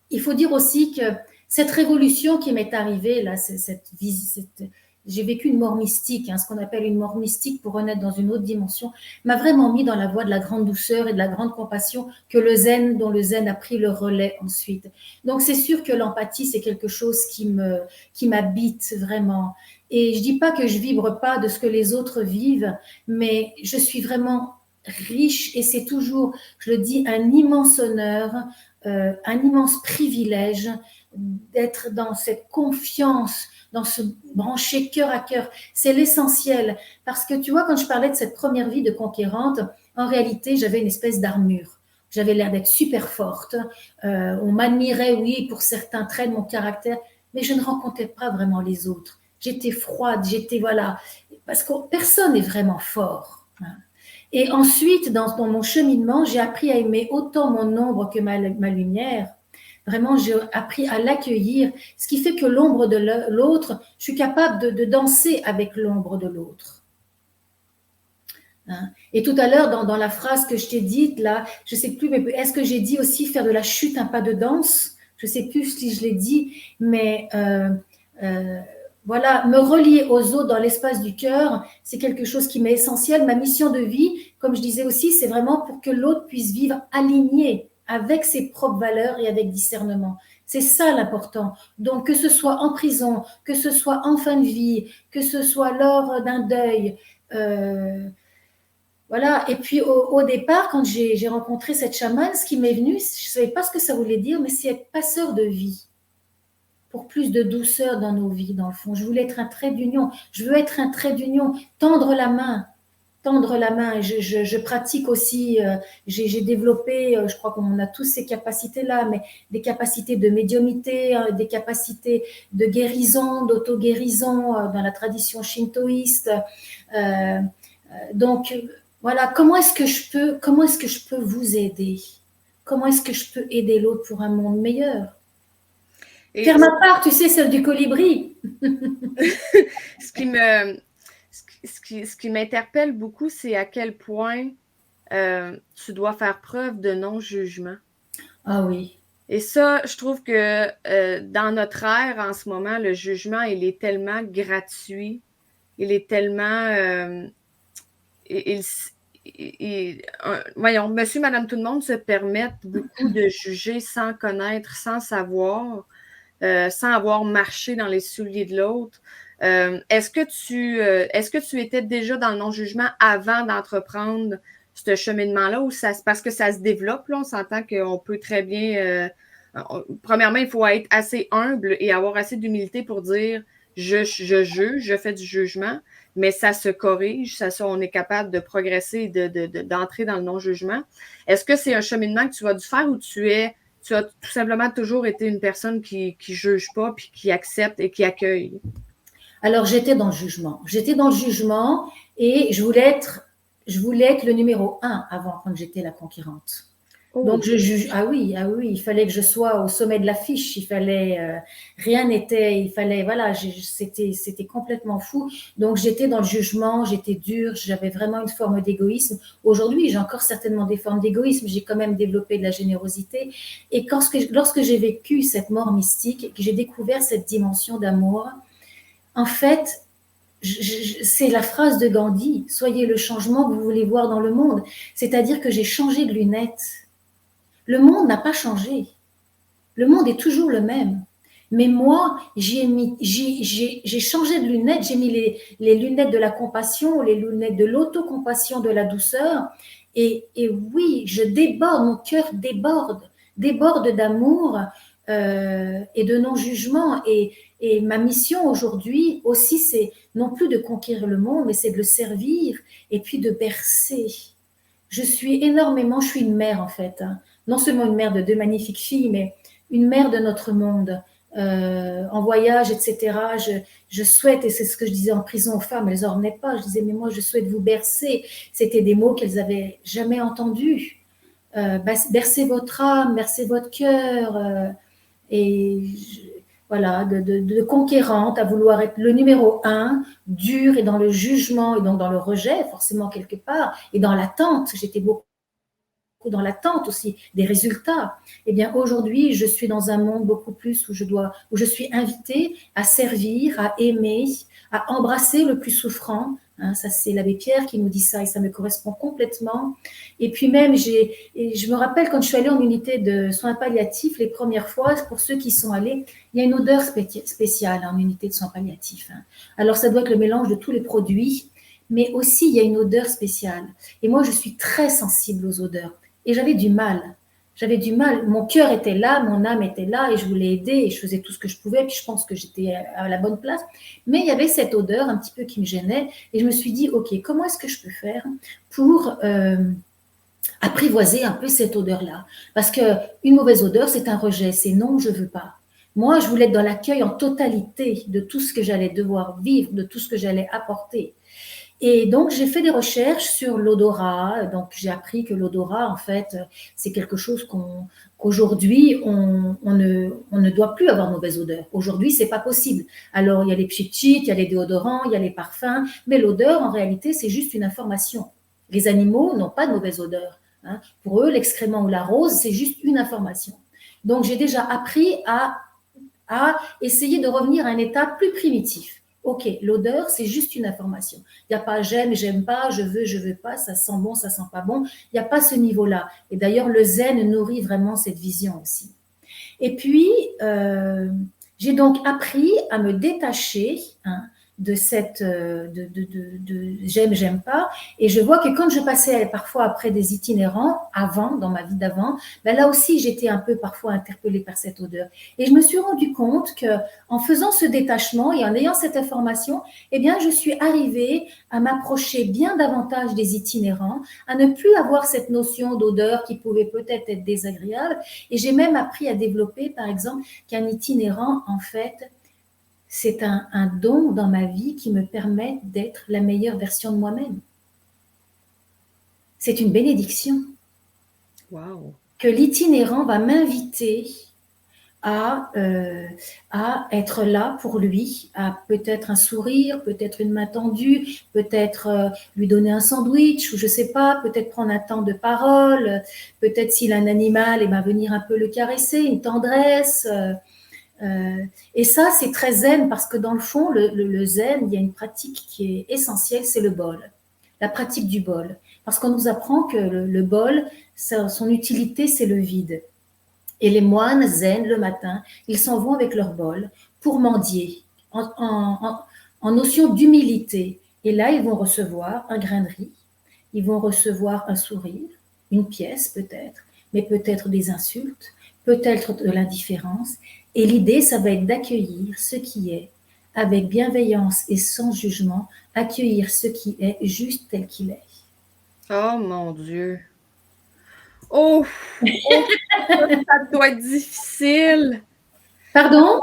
il faut dire aussi que cette révolution qui m'est arrivée, là, j'ai vécu une mort mystique, hein, ce qu'on appelle une mort mystique pour renaître dans une autre dimension, m'a vraiment mis dans la voie de la grande douceur et de la grande compassion dont le zen a pris le relais ensuite. Donc, c'est sûr que l'empathie, c'est quelque chose qui m'habite vraiment. Et je dis pas que je vibre pas de ce que les autres vivent, mais je suis vraiment riche et c'est toujours, je le dis, un immense honneur, un immense privilège d'être dans cette confiance, dans ce brancher cœur à cœur. C'est l'essentiel parce que tu vois, quand je parlais de cette première vie de conquérante, en réalité, j'avais une espèce d'armure. J'avais l'air d'être super forte. On m'admirait, oui, pour certains traits de mon caractère, mais je ne rencontrais pas vraiment les autres. J'étais froide, voilà, parce que personne n'est vraiment fort. Et ensuite, dans mon cheminement, j'ai appris à aimer autant mon ombre que ma lumière. Vraiment, j'ai appris à l'accueillir, ce qui fait que l'ombre de l'autre, je suis capable de danser avec l'ombre de l'autre. Hein? Et tout à l'heure, dans la phrase que je t'ai dite, là, je ne sais plus, mais est-ce que j'ai dit aussi faire de la chute un pas de danse? Je ne sais plus si je l'ai dit, mais voilà, me relier aux autres dans l'espace du cœur, c'est quelque chose qui m'est essentiel. Ma mission de vie, comme je disais aussi, c'est vraiment pour que l'autre puisse vivre aligné avec ses propres valeurs et avec discernement. C'est ça l'important. Donc, que ce soit en prison, que ce soit en fin de vie, que ce soit lors d'un deuil, voilà. Et puis, au départ, quand j'ai rencontré cette chamane, ce qui m'est venu, je ne savais pas ce que ça voulait dire, mais c'est être passeur de vie. Pour plus de douceur dans nos vies, dans le fond. Je voulais être un trait d'union. Je veux être un trait d'union, tendre la main. Tendre la main. Je pratique aussi, j'ai développé, je crois qu'on a tous ces capacités-là, mais des capacités de médiumnité, des capacités de guérison, d'auto-guérison dans la tradition shintoïste. Donc, voilà, comment est-ce que je peux vous aider? Comment est-ce que je peux aider l'autre pour un monde meilleur? Et faire ma part, tu sais, celle du colibri. Ce qui m'interpelle beaucoup, c'est à quel point tu dois faire preuve de non-jugement. Ah oui. Et ça, je trouve que dans notre ère en ce moment, le jugement, il est tellement gratuit. Il est tellement... voyons, monsieur, madame, tout le monde se permettent beaucoup de juger sans connaître, sans savoir. Sans avoir marché dans les souliers de l'autre. Est-ce que tu étais déjà dans le non-jugement avant d'entreprendre ce cheminement-là ou parce que ça se développe, là, on s'entend qu'on peut très bien... premièrement, il faut être assez humble et avoir assez d'humilité pour dire je juge, je fais du jugement, mais ça se corrige, on est capable de progresser et d'entrer dans le non-jugement. Est-ce que c'est un cheminement que tu vas dû faire ou tu as tout simplement toujours été une personne qui juge pas, puis qui accepte et qui accueille? Alors, j'étais dans le jugement. J'étais dans le jugement et je voulais être le numéro 1 avant, quand j'étais la conquérante. Oh, Donc je juge. Ah oui, il fallait que je sois au sommet de l'affiche. Il fallait, rien n'était. Il fallait, voilà, c'était complètement fou. Donc j'étais dans le jugement, j'étais dure, j'avais vraiment une forme d'égoïsme. Aujourd'hui, j'ai encore certainement des formes d'égoïsme. J'ai quand même développé de la générosité. Et lorsque j'ai vécu cette mort mystique, et que j'ai découvert cette dimension d'amour, en fait, c'est la phrase de Gandhi, soyez le changement que vous voulez voir dans le monde. C'est-à-dire que j'ai changé de lunettes. Le monde n'a pas changé. Le monde est toujours le même. Mais moi, j'ai changé de lunettes, j'ai mis les lunettes de la compassion, les lunettes de l'autocompassion, de la douceur. Et oui, je déborde, mon cœur déborde d'amour et de non-jugement. Et ma mission aujourd'hui aussi, c'est non plus de conquérir le monde, mais c'est de le servir et puis de bercer. Je suis une mère en fait. Hein. Non seulement une mère de 2 magnifiques filles, mais une mère de notre monde. En voyage, etc. Je souhaite, et c'est ce que je disais en prison aux femmes, elles n'en revenaient pas. Je disais, mais moi, je souhaite vous bercer. C'était des mots qu'elles avaient jamais entendus. Bercer votre âme, bercer votre cœur. Et voilà, de conquérante à vouloir être le numéro un, dur et dans le jugement et donc dans le rejet, forcément quelque part, et dans l'attente. J'étais beaucoup dans l'attente aussi des résultats. Eh bien, aujourd'hui, je suis dans un monde beaucoup plus où je suis invitée à servir, à aimer, à embrasser le plus souffrant. Hein, ça, c'est l'abbé Pierre qui nous dit ça et ça me correspond complètement. Et puis même, je me rappelle quand je suis allée en unité de soins palliatifs, les premières fois, pour ceux qui sont allés, il y a une odeur spéciale en unité de soins palliatifs. Hein. Alors, ça doit être le mélange de tous les produits, mais aussi, il y a une odeur spéciale. Et moi, je suis très sensible aux odeurs. Et j'avais du mal. J'avais du mal. Mon cœur était là, mon âme était là, et je voulais aider, et je faisais tout ce que je pouvais, puis je pense que j'étais à la bonne place. Mais il y avait cette odeur un petit peu qui me gênait, et je me suis dit, OK, comment est-ce que je peux faire pour apprivoiser un peu cette odeur-là? Parce qu'une mauvaise odeur, c'est un rejet, c'est non, je ne veux pas. Moi, je voulais être dans l'accueil en totalité de tout ce que j'allais devoir vivre, de tout ce que j'allais apporter. Et donc, j'ai fait des recherches sur l'odorat. Donc, j'ai appris que l'odorat, en fait, c'est quelque chose qu'aujourd'hui, on ne doit plus avoir de mauvaise odeur. Aujourd'hui, c'est pas possible. Alors, il y a les pchit-pchit, il y a les déodorants, il y a les parfums, mais l'odeur, en réalité, c'est juste une information. Les animaux n'ont pas de mauvaise odeur. Hein. Pour eux, l'excrément ou la rose, c'est juste une information. Donc, j'ai déjà appris à essayer de revenir à un état plus primitif. Ok, l'odeur, c'est juste une information. Il n'y a pas j'aime pas, je veux pas, ça sent bon, ça sent pas bon. Il n'y a pas ce niveau-là. Et d'ailleurs, le zen nourrit vraiment cette vision aussi. Et puis, j'ai donc appris à me détacher hein, de cette j'aime pas. Et je vois que quand je passais parfois après des itinérants, dans ma vie d'avant, ben là aussi j'étais un peu parfois interpellée par cette odeur. Et je me suis rendu compte que en faisant ce détachement et en ayant cette information, eh bien je suis arrivée à m'approcher bien davantage des itinérants, à ne plus avoir cette notion d'odeur qui pouvait peut-être être désagréable. Et j'ai même appris à développer, par exemple, qu'un itinérant, en fait, c'est un don dans ma vie qui me permet d'être la meilleure version de moi-même. C'est une bénédiction. wow. Que l'itinérant va m'inviter à être là pour lui, à peut-être un sourire, peut-être une main tendue, peut-être lui donner un sandwich, ou je sais pas, peut-être prendre un temps de parole, peut-être s'il a un animal, et ben venir un peu le caresser, une tendresse. Et ça, c'est très zen parce que dans le fond, le zen, il y a une pratique qui est essentielle, c'est le bol, la pratique du bol. Parce qu'on nous apprend que le bol, son utilité, c'est le vide. Et les moines zen, le matin, ils s'en vont avec leur bol pour mendier, en notion d'humilité. Et là, ils vont recevoir un grain de riz, ils vont recevoir un sourire, une pièce peut-être, mais peut-être des insultes, peut-être de l'indifférence. Et l'idée, ça va être d'accueillir ce qui est avec bienveillance et sans jugement, accueillir ce qui est juste tel qu'il est. Oh mon Dieu. Oh, ça doit être difficile. Pardon?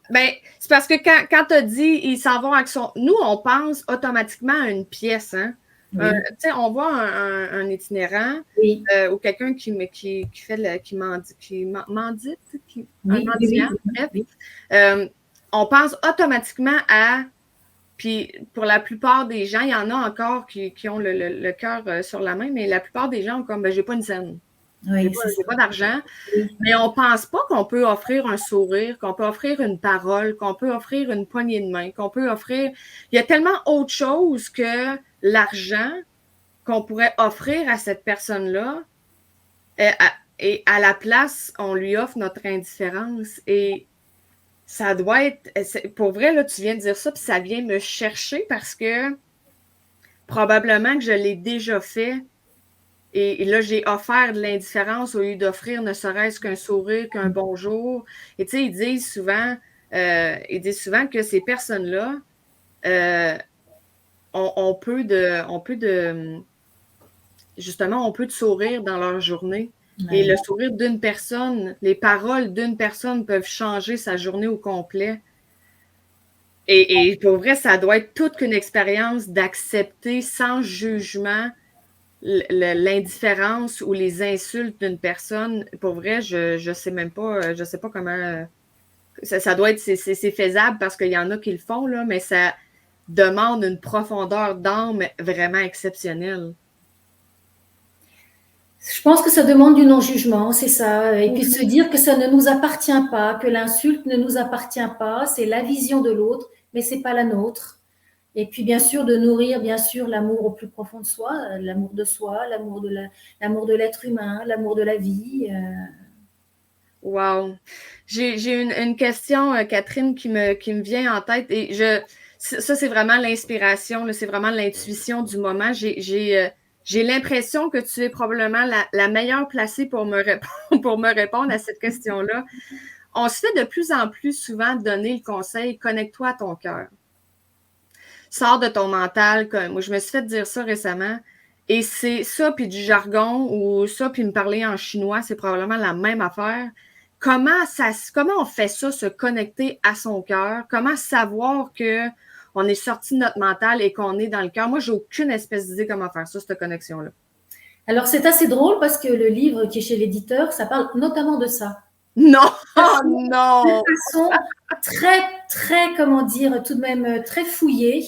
Ben, c'est parce que quand tu as dit ils s'en vont avec son. Nous, on pense automatiquement à une pièce, hein? Oui. On voit un itinérant Oui. Ou quelqu'un qui fait mendite, un Oui, oui, mendiant, oui, oui, bref. oui. On pense automatiquement à, puis pour la plupart des gens, il y en a encore qui ont le cœur sur la main, mais la plupart des gens ont comme, ben, j'ai pas une scène, Oui, c'est ça. j'ai pas d'argent, Oui. mais on pense pas qu'on peut offrir un sourire, qu'on peut offrir une parole, qu'on peut offrir une poignée de main, qu'on peut offrir, il y a tellement autre chose que l'argent qu'on pourrait offrir à cette personne-là. Et à la place, on lui offre notre indifférence. Et ça doit être. Pour vrai, là, tu viens de dire ça, puis ça vient me chercher parce que probablement que je l'ai déjà fait. Et là, j'ai offert de l'indifférence au lieu d'offrir ne serait-ce qu'un sourire, qu'un bonjour. Et tu sais, ils disent souvent que ces personnes-là euh, ont peu de, justement, on peut te sourire dans leur journée. Et Ouais. le sourire d'une personne, les paroles d'une personne peuvent changer sa journée au complet. Et pour vrai, ça doit être toute qu'une expérience d'accepter sans jugement l'indifférence ou les insultes d'une personne. Pour vrai, je sais même pas, je sais pas comment. Ça doit être, c'est faisable parce qu'il y en a qui le font, là, mais ça demande une profondeur d'âme vraiment exceptionnelle. Je pense que ça demande du non-jugement, c'est ça. Et puis se dire que ça ne nous appartient pas, que l'insulte ne nous appartient pas, c'est la vision de l'autre, mais c'est pas la nôtre. Et puis bien sûr de nourrir bien sûr l'amour au plus profond de soi, l'amour de l'être humain, l'amour de la vie. Wow. J'ai une question, Catherine, qui me vient en tête. Et ça, c'est vraiment l'inspiration, là, c'est vraiment l'intuition du moment. J'ai l'impression que tu es probablement la meilleure placée pour me répondre, pour me répondre à cette question-là. On se fait de plus en plus souvent donner le conseil, connecte-toi à ton cœur. Sors de ton mental. Moi, je me suis fait dire ça récemment. Et c'est ça, puis du jargon, ou ça, puis me parler en chinois, c'est probablement la même affaire. Comment on fait ça, se connecter à son cœur? Comment savoir que on est sorti de notre mental et qu'on est dans le cœur? Moi, j'ai aucune espèce d'idée comment faire ça, cette connexion-là. Alors c'est assez drôle parce que le livre qui est chez l'éditeur, ça parle notamment de ça. Non! Oh De non! façon très, très, comment dire, tout de même très fouillée.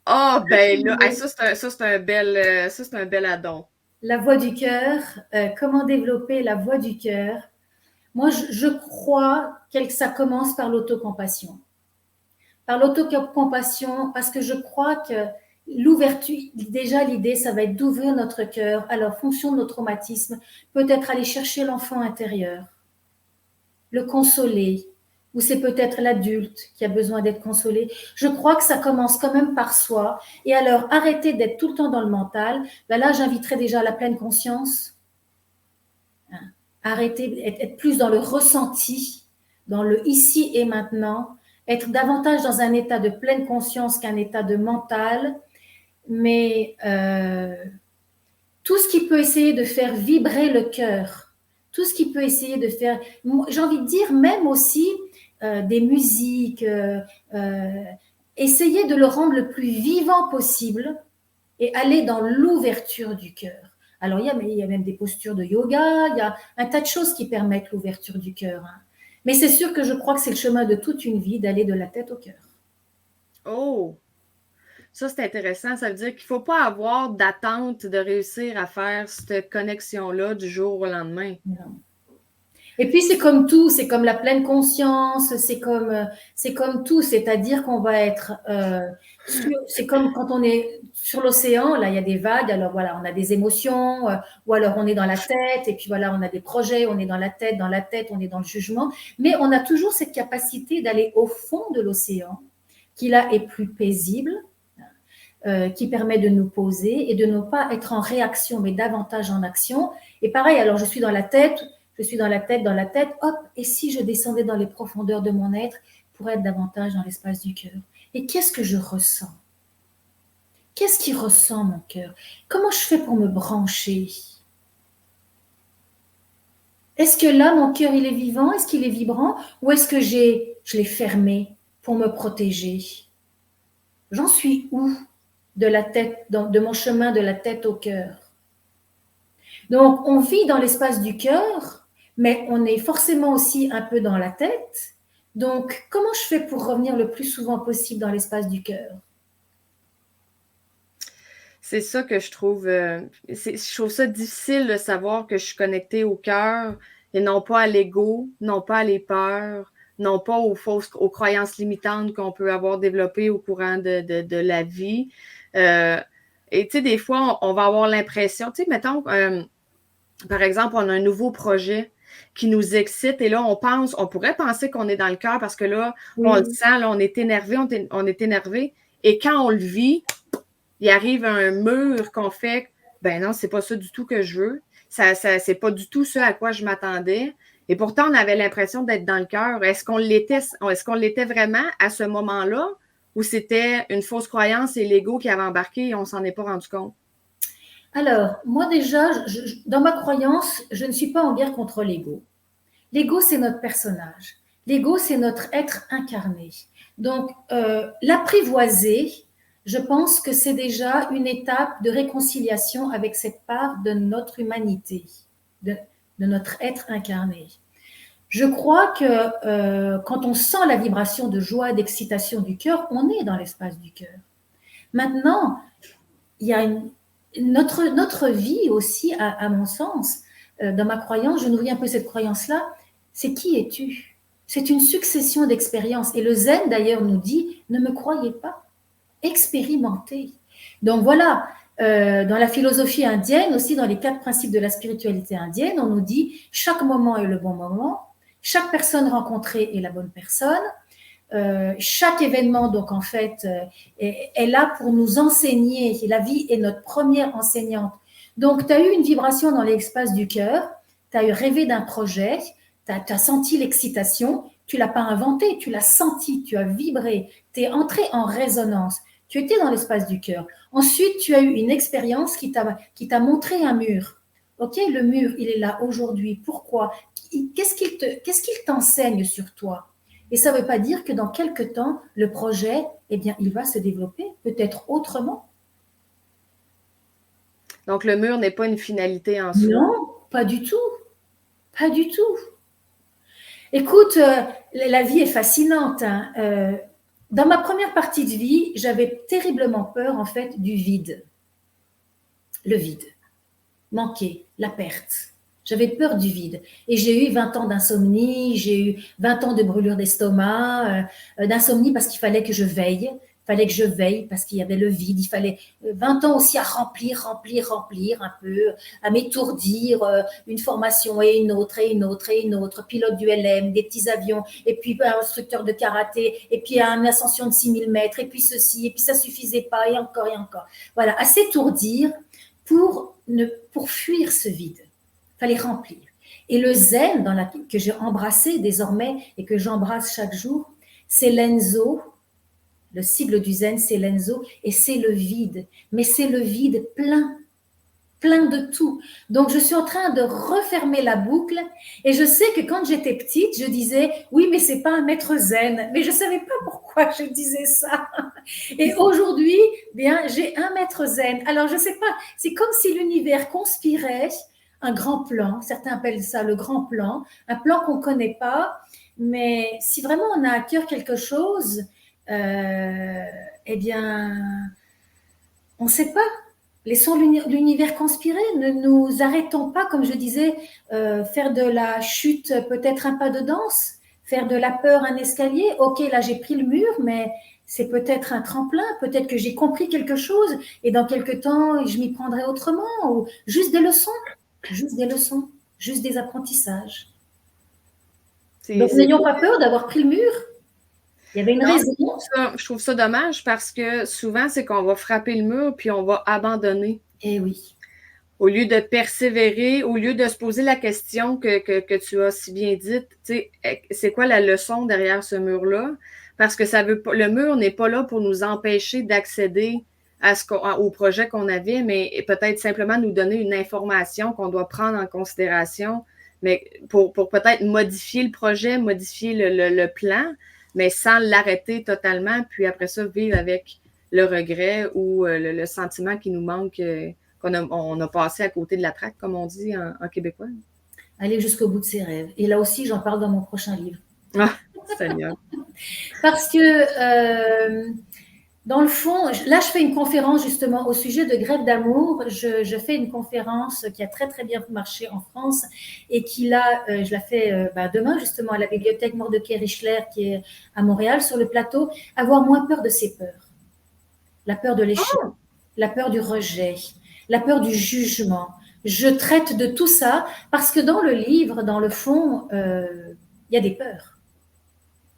Oh, ben là, hey, ça, c'est un bel addon. La voix du cœur, comment développer la voix du cœur. Moi, je crois que ça commence par l'autocompassion. Par l'autocompassion, parce que je crois que l'ouverture, déjà l'idée, ça va être d'ouvrir notre cœur à la fonction de nos traumatismes, peut-être aller chercher l'enfant intérieur, le consoler, ou c'est peut-être l'adulte qui a besoin d'être consolé. Je crois que ça commence quand même par soi. Et alors, arrêter d'être tout le temps dans le mental. Ben là, j'inviterais déjà à la pleine conscience. Arrêter, être plus dans le ressenti, dans le ici et maintenant, être davantage dans un état de pleine conscience qu'un état de mental, mais tout ce qui peut essayer de faire vibrer le cœur, tout ce qui peut essayer de faire, j'ai envie de dire même aussi des musiques, essayer de le rendre le plus vivant possible et aller dans l'ouverture du cœur. Alors, il y a même des postures de yoga, il y a un tas de choses qui permettent l'ouverture du cœur. Hein. Mais c'est sûr que je crois que c'est le chemin de toute une vie d'aller de la tête au cœur. Oh! Ça, c'est intéressant. Ça veut dire qu'il ne faut pas avoir d'attente de réussir à faire cette connexion-là du jour au lendemain. Non. Et puis c'est comme tout, c'est comme la pleine conscience, c'est comme tout, c'est-à-dire qu'on va être, c'est comme quand on est sur l'océan, là il y a des vagues, alors voilà, on a des émotions, ou alors on est dans la tête, et puis voilà, on a des projets, on est dans la tête, on est dans le jugement, mais on a toujours cette capacité d'aller au fond de l'océan, qui là est plus paisible, qui permet de nous poser et de ne pas être en réaction, mais davantage en action. Et pareil, alors je suis dans la tête, hop, et si je descendais dans les profondeurs de mon être pour être davantage dans l'espace du cœur? Et qu'est-ce que je ressens? Qu'est-ce qui ressent mon cœur? Comment je fais pour me brancher? Est-ce que là, mon cœur, il est vivant? Est-ce qu'il est vibrant? Ou est-ce que je l'ai fermé pour me protéger? J'en suis où? de la tête, de mon chemin de la tête au cœur. Donc, on vit dans l'espace du cœur, mais on est forcément aussi un peu dans la tête. Donc, comment je fais pour revenir le plus souvent possible dans l'espace du cœur? C'est ça que je trouve. Je trouve ça difficile de savoir que je suis connectée au cœur et non pas à l'ego, non pas à les peurs, non pas aux croyances limitantes qu'on peut avoir développées au courant de la vie. Et tu sais, des fois, on va avoir l'impression, tu sais, mettons, par exemple, on a un nouveau projet qui nous excite et là, on pourrait penser qu'on est dans le cœur parce que là, on le sent, là, on est énervé, on est énervé. Et quand on le vit, il arrive un mur qu'on fait, ben non, c'est pas ça du tout que je veux. C'est pas du tout ce à quoi je m'attendais. Et pourtant, on avait l'impression d'être dans le cœur. Est-ce qu'on l'était vraiment à ce moment-là ou c'était une fausse croyance et l'ego qui avait embarqué et on s'en est pas rendu compte? Alors, moi déjà, dans ma croyance, je ne suis pas en guerre contre l'ego. L'ego, c'est notre personnage. L'ego, c'est notre être incarné. Donc, l'apprivoiser, je pense que c'est déjà une étape de réconciliation avec cette part de notre humanité, de notre être incarné. Je crois que quand on sent la vibration de joie, d'excitation du cœur, on est dans l'espace du cœur. Maintenant, il y a notre vie aussi, à mon sens, dans ma croyance, je nourris un peu cette croyance-là, c'est qui es-tu? C'est une succession d'expériences. Et le zen, d'ailleurs, nous dit, ne me croyez pas, expérimentez. Donc voilà, dans la philosophie indienne, aussi dans les 4 principes de la spiritualité indienne, on nous dit, chaque moment est le bon moment, chaque personne rencontrée est la bonne personne, chaque événement, donc en fait, est là pour nous enseigner. La vie est notre première enseignante. Donc, tu as eu une vibration dans l'espace du cœur, tu as eu rêvé d'un projet, tu as senti l'excitation, tu l'as pas inventé, tu l'as senti, tu as vibré, tu es entré en résonance, tu étais dans l'espace du cœur. Ensuite, tu as eu une expérience qui t'a montré un mur. Ok, le mur, il est là aujourd'hui. Pourquoi? Qu'est-ce qu'il t'enseigne sur toi? Et ça ne veut pas dire que dans quelques temps, le projet, eh bien, il va se développer, peut-être autrement. Donc, le mur n'est pas une finalité en soi. Non, pas du tout. Pas du tout. Écoute, la vie est fascinante. Hein. Dans ma première partie de vie, j'avais terriblement peur, en fait, du vide. Le vide. Manquer, la perte. J'avais peur du vide. Et j'ai eu 20 ans d'insomnie, j'ai eu 20 ans de brûlure d'estomac, d'insomnie parce qu'il fallait que je veille. Il fallait que je veille parce qu'il y avait le vide. Il fallait 20 ans aussi à remplir un peu, à m'étourdir, une formation et une autre, et une autre, et une autre. Pilote du LM, des petits avions, et puis un instructeur de karaté, et puis une ascension de 6000 mètres, et puis ceci, et puis ça suffisait pas, et encore, et encore. Voilà, à s'étourdir pour fuir ce vide. Il fallait remplir. Et le zen que j'ai embrassé désormais et que j'embrasse chaque jour, c'est l'enzo. Le sigle du zen, c'est l'enzo et c'est le vide. Mais c'est le vide plein, plein de tout. Donc, je suis en train de refermer la boucle et je sais que quand j'étais petite, je disais, oui, mais c'est pas un maître zen. Mais je ne savais pas pourquoi je disais ça. Et aujourd'hui, bien, j'ai un maître zen. Alors, je ne sais pas, c'est comme si l'univers conspirait un grand plan. Certains appellent ça le grand plan, un plan qu'on ne connaît pas. Mais si vraiment on a à cœur quelque chose, eh bien, on ne sait pas. Laissons l'univers conspirer, ne nous arrêtons pas, comme je disais, faire de la chute peut-être un pas de danse, faire de la peur un escalier. Ok, là j'ai pris le mur, mais c'est peut-être un tremplin, peut-être que j'ai compris quelque chose et dans quelques temps je m'y prendrai autrement, ou juste des leçons, juste des apprentissages. Donc n'ayons pas peur d'avoir pris le mur. Il y avait une raison. Je trouve ça dommage parce que souvent, c'est qu'on va frapper le mur puis on va abandonner. Eh oui. Au lieu de persévérer, au lieu de se poser la question que tu as si bien dite, c'est quoi la leçon derrière ce mur-là? Parce que le mur n'est pas là pour nous empêcher d'accéder au projet qu'on avait, mais peut-être simplement nous donner une information qu'on doit prendre en considération, mais pour peut-être modifier le projet, modifier le plan, mais sans l'arrêter totalement, puis après ça, vivre avec le regret ou le sentiment qui nous manque, on a passé à côté de la traque, comme on dit en québécois. Aller jusqu'au bout de ses rêves. Et là aussi, j'en parle dans mon prochain livre. Ah, Seigneur. Parce que, dans le fond, là, je fais une conférence justement au sujet de grève d'amour. Je fais une conférence qui a très, très bien marché en France et je la fais demain justement à la bibliothèque Mordecai-Richler qui est à Montréal sur le plateau. Avoir moins peur de ses peurs. La peur de l'échec, la peur du rejet, la peur du jugement. Je traite de tout ça parce que dans le livre, dans le fond, il y a des peurs.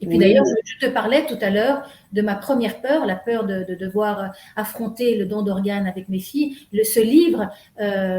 Et puis d'ailleurs, je te parlais tout à l'heure de ma première peur, la peur de devoir affronter le don d'organes avec mes filles. Ce livre,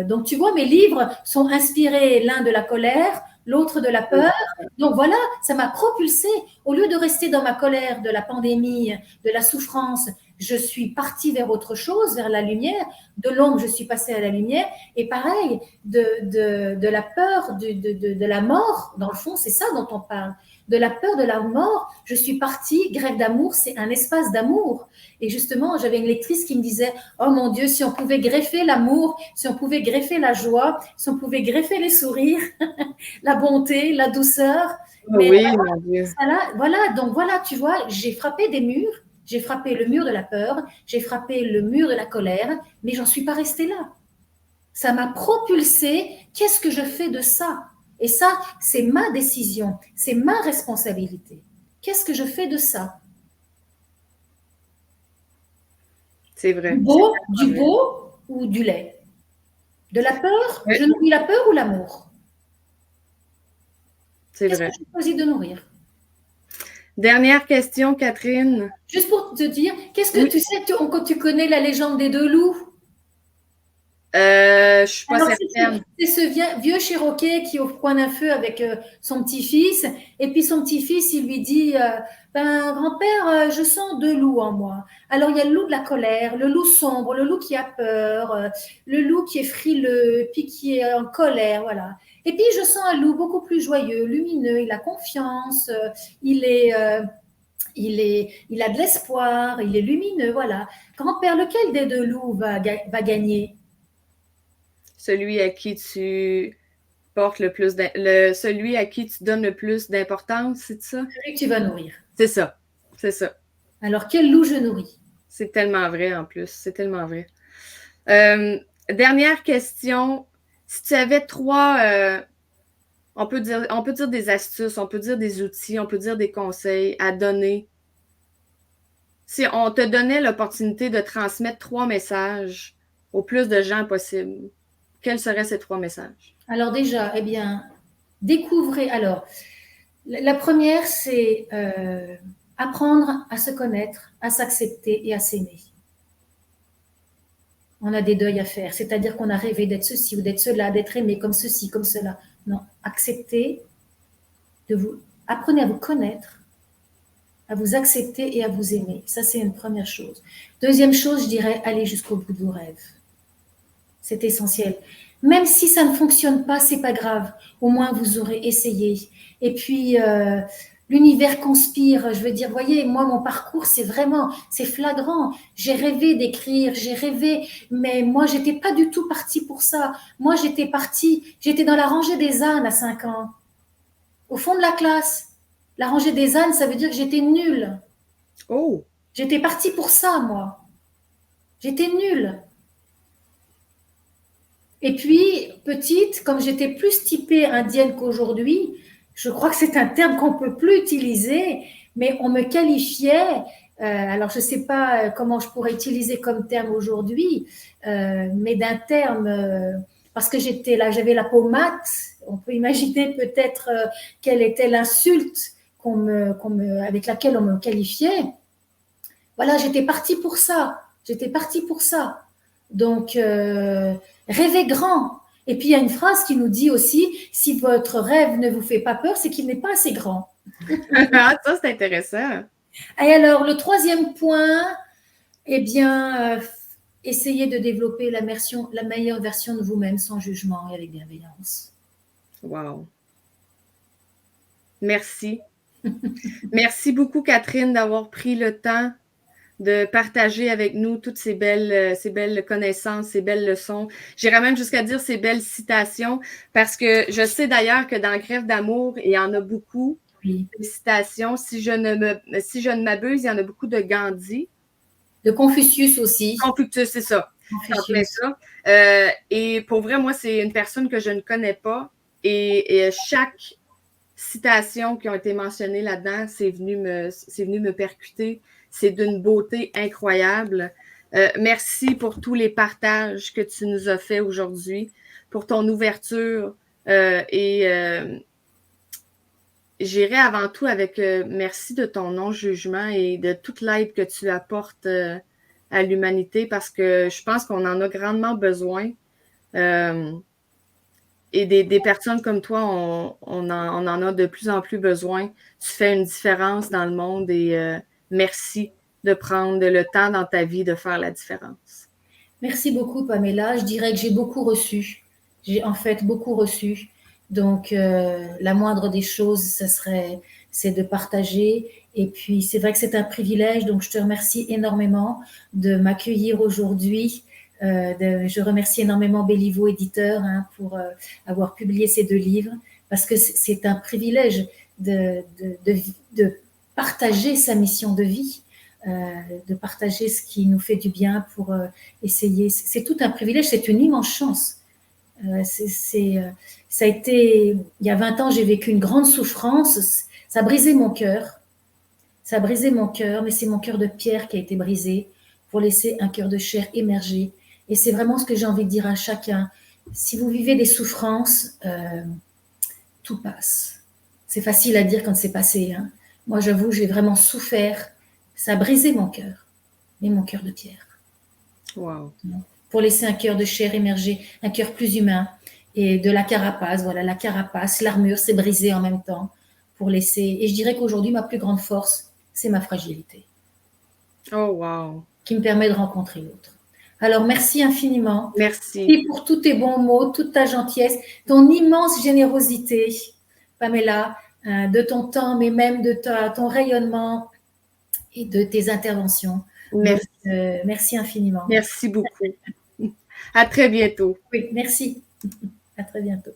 donc tu vois, mes livres sont inspirés l'un de la colère, l'autre de la peur. Donc voilà, ça m'a propulsée. Au lieu de rester dans ma colère de la pandémie, de la souffrance, je suis partie vers autre chose, vers la lumière. De l'ombre, je suis passée à la lumière. Et pareil, de la peur, de la mort, dans le fond, c'est ça dont on parle. De la peur de la mort, je suis partie. Grève d'amour, c'est un espace d'amour. Et justement, j'avais une lectrice qui me disait, oh mon Dieu, si on pouvait greffer l'amour, si on pouvait greffer la joie, si on pouvait greffer les sourires, la bonté, la douceur. Mais oui, mon Dieu. Voilà, donc voilà, tu vois, j'ai frappé des murs. J'ai frappé le mur de la peur, j'ai frappé le mur de la colère, mais j'en suis pas restée là. Ça m'a propulsée. Qu'est-ce que je fais de ça? Et ça, c'est ma décision, c'est ma responsabilité. Qu'est-ce que je fais de ça? C'est vrai. Du beau ou du lait? De la peur? Je nourris la peur ou l'amour? C'est Qu'est-ce vrai. que je choisis de nourrir? Dernière question, Catherine. Juste pour te dire, qu'est-ce que tu sais quand tu connais la légende des deux loups? Je suis pas certaine. C'est ce vieux Cherokee qui est au coin d'un feu avec son petit-fils. Et puis son petit-fils, il lui dit, grand-père, je sens deux loups en moi. Alors il y a le loup de la colère, le loup sombre, le loup qui a peur, le loup qui est frileux, puis qui est en colère, voilà. Et puis je sens un loup beaucoup plus joyeux, lumineux, il a confiance, il a de l'espoir, il est lumineux, voilà. Grand-père, lequel des deux loups va gagner? Celui à qui tu portes celui à qui tu donnes le plus d'importance, c'est ça? Celui que tu vas nourrir. C'est ça. C'est ça. Alors, quel loup je nourris? C'est tellement vrai en plus. C'est tellement vrai. Dernière question. Si tu avais on peut dire des astuces, on peut dire des outils, on peut dire des conseils à donner. Si on te donnait l'opportunité de transmettre 3 messages au plus de gens possible, quels seraient ces 3 messages? Alors déjà, eh bien, découvrez. Alors, la première, c'est apprendre à se connaître, à s'accepter et à s'aimer. On a des deuils à faire, c'est-à-dire qu'on a rêvé d'être ceci ou d'être cela, d'être aimé comme ceci, comme cela. Non, acceptez apprenez à vous connaître, à vous accepter et à vous aimer. Ça, c'est une première chose. Deuxième chose, je dirais, allez jusqu'au bout de vos rêves. C'est essentiel. Même si ça ne fonctionne pas, c'est pas grave. Au moins, vous aurez essayé. Et puis, l'univers conspire. Je veux dire, voyez, moi, mon parcours, c'est flagrant. J'ai rêvé d'écrire, j'ai rêvé, mais moi, j'étais pas du tout partie pour ça. Moi, j'étais dans la rangée des ânes à 5 ans. Au fond de la classe. La rangée des ânes, ça veut dire que j'étais nulle. Oh! J'étais partie pour ça, moi. J'étais nulle. Et puis, petite, comme j'étais plus typée indienne qu'aujourd'hui, je crois que c'est un terme qu'on ne peut plus utiliser, mais on me qualifiait, alors je ne sais pas comment je pourrais utiliser comme terme aujourd'hui, mais d'un terme, parce que j'avais la peau mate, on peut imaginer peut-être quelle était l'insulte avec laquelle on me qualifiait. Voilà, j'étais partie pour ça. Donc, rêvez grand. Et puis, il y a une phrase qui nous dit aussi, si votre rêve ne vous fait pas peur, c'est qu'il n'est pas assez grand. Ça, c'est intéressant. Et alors, le troisième point, eh bien, essayez de développer la meilleure version de vous-même sans jugement et avec bienveillance. Wow. Merci. Merci beaucoup, Catherine, d'avoir pris le temps de partager avec nous toutes ces belles connaissances, ces belles leçons. J'irais même jusqu'à dire ces belles citations, parce que je sais d'ailleurs que dans Grève d'amour, il y en a beaucoup Oui. de citations. Si je ne m'abuse, il y en a beaucoup de Gandhi. De Confucius aussi. Confucius, c'est ça. Confucius. Ça. Et pour vrai, moi, c'est une personne que je ne connais pas. Et chaque citation qui ont été mentionnées là-dedans, c'est venu me percuter. C'est d'une beauté incroyable. Merci pour tous les partages que tu nous as faits aujourd'hui, pour ton ouverture. J'irai avant tout avec merci de ton non-jugement et de toute l'aide que tu apportes à l'humanité, parce que je pense qu'on en a grandement besoin. Et des personnes comme toi, on en a de plus en plus besoin. Tu fais une différence dans le monde et merci de prendre le temps dans ta vie de faire la différence. Merci beaucoup, Pamela. Je dirais que j'ai beaucoup reçu. J'ai en fait beaucoup reçu. Donc, la moindre des choses, c'est de partager. Et puis, c'est vrai que c'est un privilège. Donc, je te remercie énormément de m'accueillir aujourd'hui. Je remercie énormément Béliveau Éditeur pour avoir publié ces 2 livres, parce que c'est un privilège de partager sa mission de vie, de partager ce qui nous fait du bien pour essayer. C'est tout un privilège, c'est une immense chance. Ça a été, il y a 20 ans, j'ai vécu une grande souffrance. Ça a brisé mon cœur. Ça a brisé mon cœur, mais c'est mon cœur de pierre qui a été brisé pour laisser un cœur de chair émerger. Et c'est vraiment ce que j'ai envie de dire à chacun. Si vous vivez des souffrances, tout passe. C'est facile à dire quand c'est passé. Hein. Moi, j'avoue, j'ai vraiment souffert. Ça a brisé mon cœur, mais mon cœur de pierre. Wow. Pour laisser un cœur de chair émerger, un cœur plus humain. Et de la carapace, voilà, la carapace, l'armure s'est brisée en même temps pour laisser. Et je dirais qu'aujourd'hui, ma plus grande force, c'est ma fragilité. Oh, wow. Qui me permet de rencontrer l'autre. Alors, merci infiniment. Merci. Et pour tous tes bons mots, toute ta gentillesse, ton immense générosité, Pamela, de ton temps, mais même de ton rayonnement et de tes interventions. Merci. Donc, merci infiniment. Merci beaucoup. À très bientôt. Oui, merci. À très bientôt.